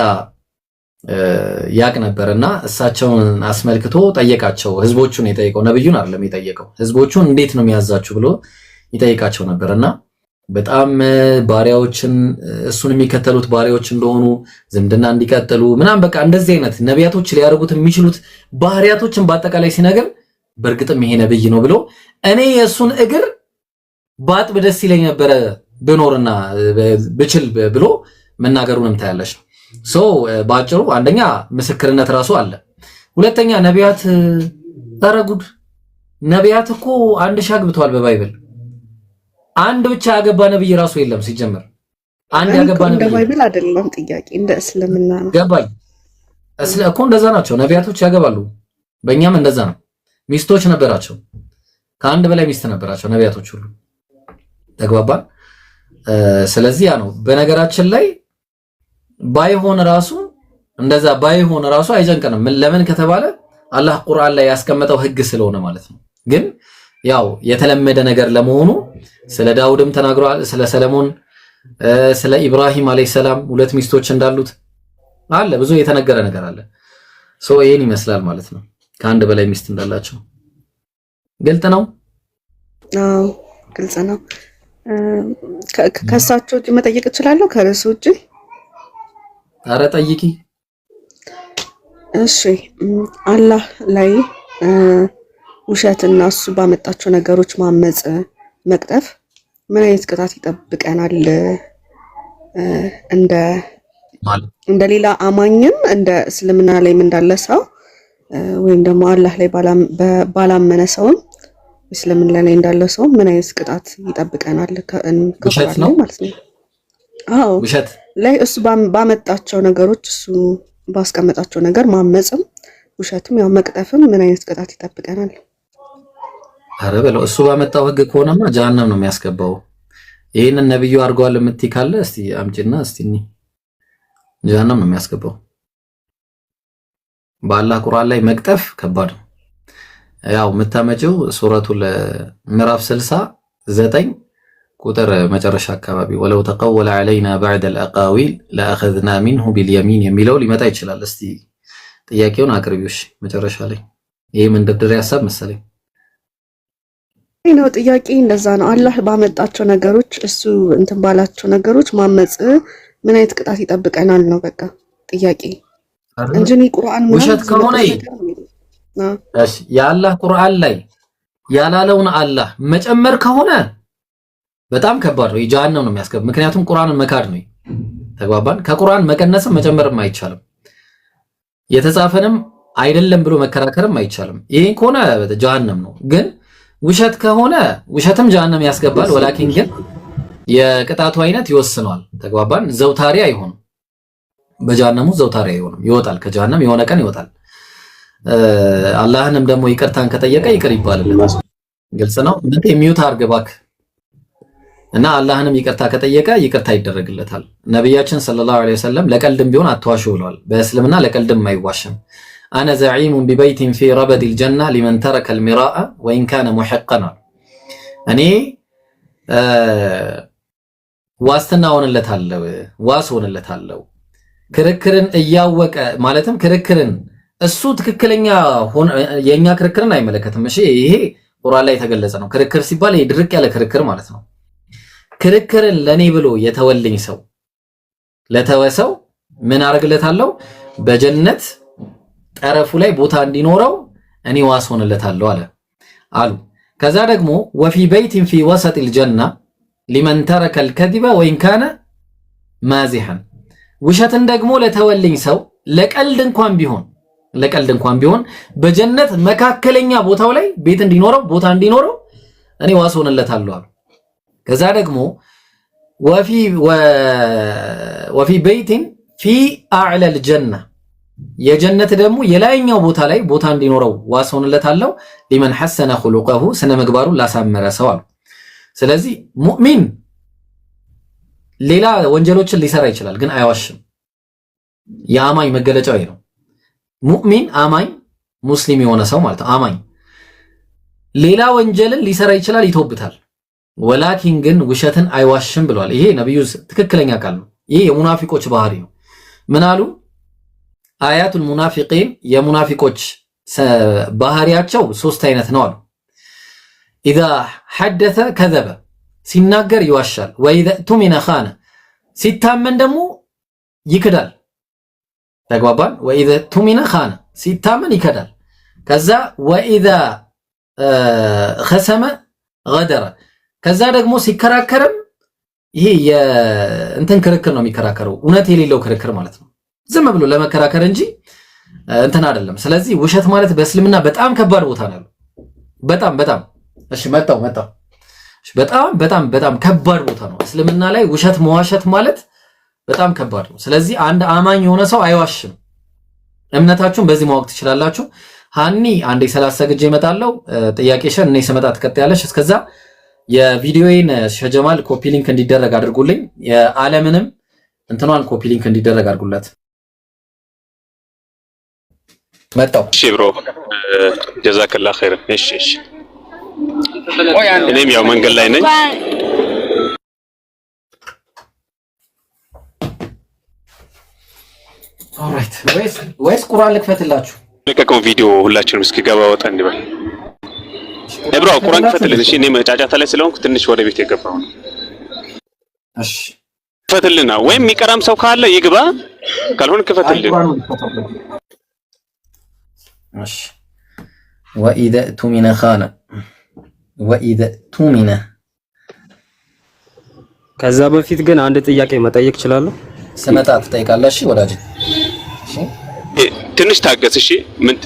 C: ያቅ ነበርና እሳቸውን አስመልክቶ ጠየቃቸው። ህዝቦቹን የጠየቀው ነብዩን አይደለም የጠየቀው። ህዝቦቹን እንዴት ነው የሚያዛችሁ ብሎ ይጠይቃቸው ነበርና በጣም ባሪያዎችን እሱን የሚከተሉት ባሪያዎች እንደሆኑ ዝምድና እንዲቀጥሉ ምናም በቃ እንደዚህ አይነት ነቢያቶች ሊያደርጉት የሚችሉት ባህሪያቶችን በአጠቃላይ ሲነገር በእርግጥም ይሄ ነብይ ነው ብሎ እኔ የሱን እግር ባጥብ ደስ ይለኝ ነበረ ብኖርና ብችል ብሎ መናገሩንም ታያለሽ። ባጭሩ አንደኛ ምስክርነት ራሱ አለ። ሁለተኛ ነቢያት ተረጉድ ነቢያት እኮ አንድ ሺህ አግብተዋል በባይብል። አንድ ብቻ ያገባ ነብይ ራሱ የለም ሲጀመር። አንድ ያገባ ነብይ እንደ ባይብል አይደለም ጥያቄ እንደ እስልምና ነው። ገባኝ እኮ እንደዛ ናቸው ነቢያቶች ያገባሉ። በእኛም እንደዛ ነው። ሚስቶች ነበራቸው፣ ከአንድ በላይ ሚስት ነበራቸው ነቢያቶች ሁሉ። ተግባባን? ስለዚህ ያ ነው። በነገራችን ላይ ባይሆን ራሱ እንደዛ ባይሆን ራሱ አይጨንቀንም። ለምን ከተባለ አላህ ቁርአን ላይ ያስቀመጠው ህግ ስለሆነ ማለት ነው። ግን ያው የተለመደ ነገር ለመሆኑ ስለ ዳውድም ተናግሯል፣ ስለ ሰለሞን፣ ስለ ኢብራሂም አለይሂ ሰላም ሁለት ሚስቶች እንዳሉት አለ። ብዙ የተነገረ ነገር አለ። ይሄን ይመስላል ማለት ነው። ከአንድ በላይ ሚስት እንዳላቸው ግልጽ ነው።
H: አዎ ግልጽ ነው። ከሳቸው ውጪ መጠየቅ እችላለሁ? ከርዕሱ ውጪ?
C: ኧረ ጠይቂ።
H: እሺ አላህ ላይ ውሸትና እሱ ባመጣቸው ነገሮች ማመጽ፣ መቅጠፍ ምን አይነት ቅጣት ይጠብቀናል? እንደ ሌላ አማኝም እንደ እስልምና ላይም እንዳለ ሰው ወይም ደግሞ አላህ ላይ ባላመነ ሰውም እስልምና ላይ እንዳለ ሰው ምን አይነት ቅጣት ይጠብቀናል?
C: ውሸት ነው
H: ማለት ነው። አዎ
C: ውሸት
H: ላይ እሱ ባመጣቸው ነገሮች እሱ ባስቀመጣቸው ነገር ማመጽም ውሸትም ያው መቅጠፍም ምን አይነት ቅጣት ይጠብቀናል?
C: አረ በለው እሱ ባመጣው ህግ ከሆነማ ጀሃነም ነው የሚያስገባው። ይሄንን ነብዩ አድርገዋል የምትይ ካለ እስቲ አምጪና እስቲ ጀሃነም ነው የሚያስገባው። በአላህ ቁርአን ላይ መቅጠፍ ከባድ ነው። ያው የምታመጪው ሱረቱል ምዕራፍ 69 ቁጥር መጨረሻ አካባቢ ወለው ተቀወለ علينا بعد الاقاويل لاخذنا منه باليمين የሚለው ሊመጣ ይችላል። እስቲ ጥያቄውን አቅርቢውሽ መጨረሻ ላይ ይሄ መንደርደሪያ ሐሳብ መሰለኝ
H: ነው። ጥያቄ እንደዛ ነው። አላህ ባመጣቸው ነገሮች እሱ እንትን ባላቸው ነገሮች ማመጽ ምን አይነት ቅጣት ይጠብቀናል ነው በቃ ጥያቄ እንጂ ቁርአን
C: ውሸት ከሆነ እሺ የአላህ ቁርአን ላይ ያላለውን አላህ መጨመር ከሆነ በጣም ከባድ ነው። የጀሃነም ነው የሚያስገባ። ምክንያቱም ቁርአንን መካድ ነው። ተግባባን። ከቁርአን መቀነስም መጨመርም አይቻልም። የተጻፈንም አይደለም ብሎ መከራከርም አይቻልም። ይሄ ከሆነ ጀሃነም ነው። ግን ውሸት ከሆነ ውሸትም ጀሃነም ያስገባል። ወላኪን ግን የቅጣቱ አይነት ይወስነዋል። ተግባባን። ዘውታሪ አይሆንም። በጀሃነሙ ዘውታሪ አይሆንም። ይወጣል ከጀሃነም የሆነ ቀን ይወጣል። አላህንም ደግሞ ይቅርታን ከጠየቀ ይቅር ይባልለታል። ግልጽ ነው። እንዴ ሚዩት አድርግ እባክህ። እና አላህንም ይቅርታ ከጠየቀ ይቅርታ ይደረግለታል። ነብያችን ሰለላሁ ዐለይሂ ወሰለም ለቀልድም ቢሆን አትዋሹ ብለዋል። በእስልምና ለቀልድም አይዋሽም። አነ ዘዒሙን ቢበይቲን ፊ ረበዲል ጀና ሊመን ተረከ አልሚራአ ወኢን ካነ ሙሐቀና። እኔ ዋስትና ሆነለታለሁ፣ ዋስ ሆነለታለሁ ክርክርን እያወቀ ማለትም ክርክርን እሱ ትክክለኛ የኛ ክርክርን አይመለከትም። እሺ ይሄ ቁርአን ላይ የተገለጸ ነው። ክርክር ሲባል ይሄ ድርቅ ያለ ክርክር ማለት ነው። ክርክርን ለኔ ብሎ የተወልኝ ሰው ለተወሰው ምን አረግለታለሁ? በጀነት ጠረፉ ላይ ቦታ እንዲኖረው እኔ ዋስ ሆነለታለሁ አሉ። ከዛ ደግሞ ወፊ በይቲን ፊ ወሰጢል ጀና ሊመን ተረከ አልከዚበ ወኢን ካነ ማዚሐን። ውሸትን ደግሞ ለተወልኝ ሰው ለቀልድ እንኳን ቢሆን በጀነት መካከለኛ ቦታው ላይ ቤት እንዲኖረው ቦታ እንዲኖረው እኔ ዋስ ሆነለታለሁ አሉ። ከዛ ደግሞ ወፊ በይቲን ፊ አዕለል ጀና የጀነት ደግሞ የላይኛው ቦታ ላይ ቦታ እንዲኖረው ዋስ ሆነለታለሁ ሊመን ሐሰነ ኹሉቀሁ ስነ ምግባሩን ላሳመረ ሰው አሉ። ስለዚህ ሙእሚን ሌላ ወንጀሎችን ሊሰራ ይችላል፣ ግን አይዋሽም። የአማኝ መገለጫው ነው። ሙእሚን አማኝ ሙስሊም የሆነ ሰው ማለት ነው። አማኝ ሌላ ወንጀልን ሊሰራ ይችላል፣ ይተውብታል። ወላኪን ግን ውሸትን አይዋሽም ብለዋል። ይሄ ነብዩ ትክክለኛ ቃል ነው። ይሄ የሙናፊቆች ባህሪ ነው። ምን አሉ? አያቱል ሙናፊቂን የሙናፊቆች ባህሪያቸው 3 አይነት ነው አሉ። ኢዛ ሐደተ ከዘበ ሲናገር ይዋሻል። ወኢዛ ቱሚነ ኻነ ሲታመን ደግሞ ይክዳል። ተግባባን። ወኢዛ ቱሚነ ኻነ ሲታመን ይከዳል። ከዛ ወኢዛ ኸሰመ ገደረ ከዛ ደግሞ ሲከራከርም ይሄ የእንትን ክርክር ነው የሚከራከረው፣ እውነት የሌለው ክርክር ማለት ነው። ዝም ብሎ ለመከራከር እንጂ እንትን አይደለም። ስለዚህ ውሸት ማለት በእስልምና በጣም ከባድ ቦታ ነው። በጣም እሺ መጣው እሺ በጣም ከባድ ቦታ ነው። እስልምና ላይ ውሸት መዋሸት ማለት በጣም ከባድ ነው። ስለዚህ አንድ አማኝ የሆነ ሰው አይዋሽም። እምነታችሁን በዚህ ማወቅ ትችላላችሁ። ሃኒ አንዴ 30 ሰግጄ እመጣለሁ። ጥያቄሽን እኔ ስመጣ ትቀጥያለሽ። እስከዛ የቪዲዮዬን ሸጀማል ኮፒ ሊንክ እንዲደረግ አድርጉልኝ። የዓለምንም እንትኗን ኮፒ ሊንክ እንዲደረግ አድርጉላት። መጣው።
G: እሺ ብሮ ጀዛከላ ኸይር። እሺ እኔም ያው መንገድ ላይ ነኝ።
C: ኦልራይት ወይስ ቁርአን ልክፈትላችሁ?
G: ለቀቀው ቪዲዮ ሁላችንም እስኪገባ ወጣ እንዲባል ብሮ ቁርአን ክፈትልን። እሺ እኔ መጫጫታ ላይ ስለሆንኩ ትንሽ ወደ ቤት የገባው ነው።
C: እሺ
G: ክፈትልና፣ ወይም የሚቀራም ሰው ካለ ይግባ፣ ካልሆነ ክፈትልን።
C: እሺ ወኢዘ ቱሚነ ኻነ ወኢዘ ቱሚነ።
I: ከዛ በፊት ግን አንድ ጥያቄ መጠየቅ እችላለሁ?
C: ስመጣ ትጠይቃለህ። እሺ ወዳጅ፣ እሺ
G: ትንሽ ታገስ። እሺ ምን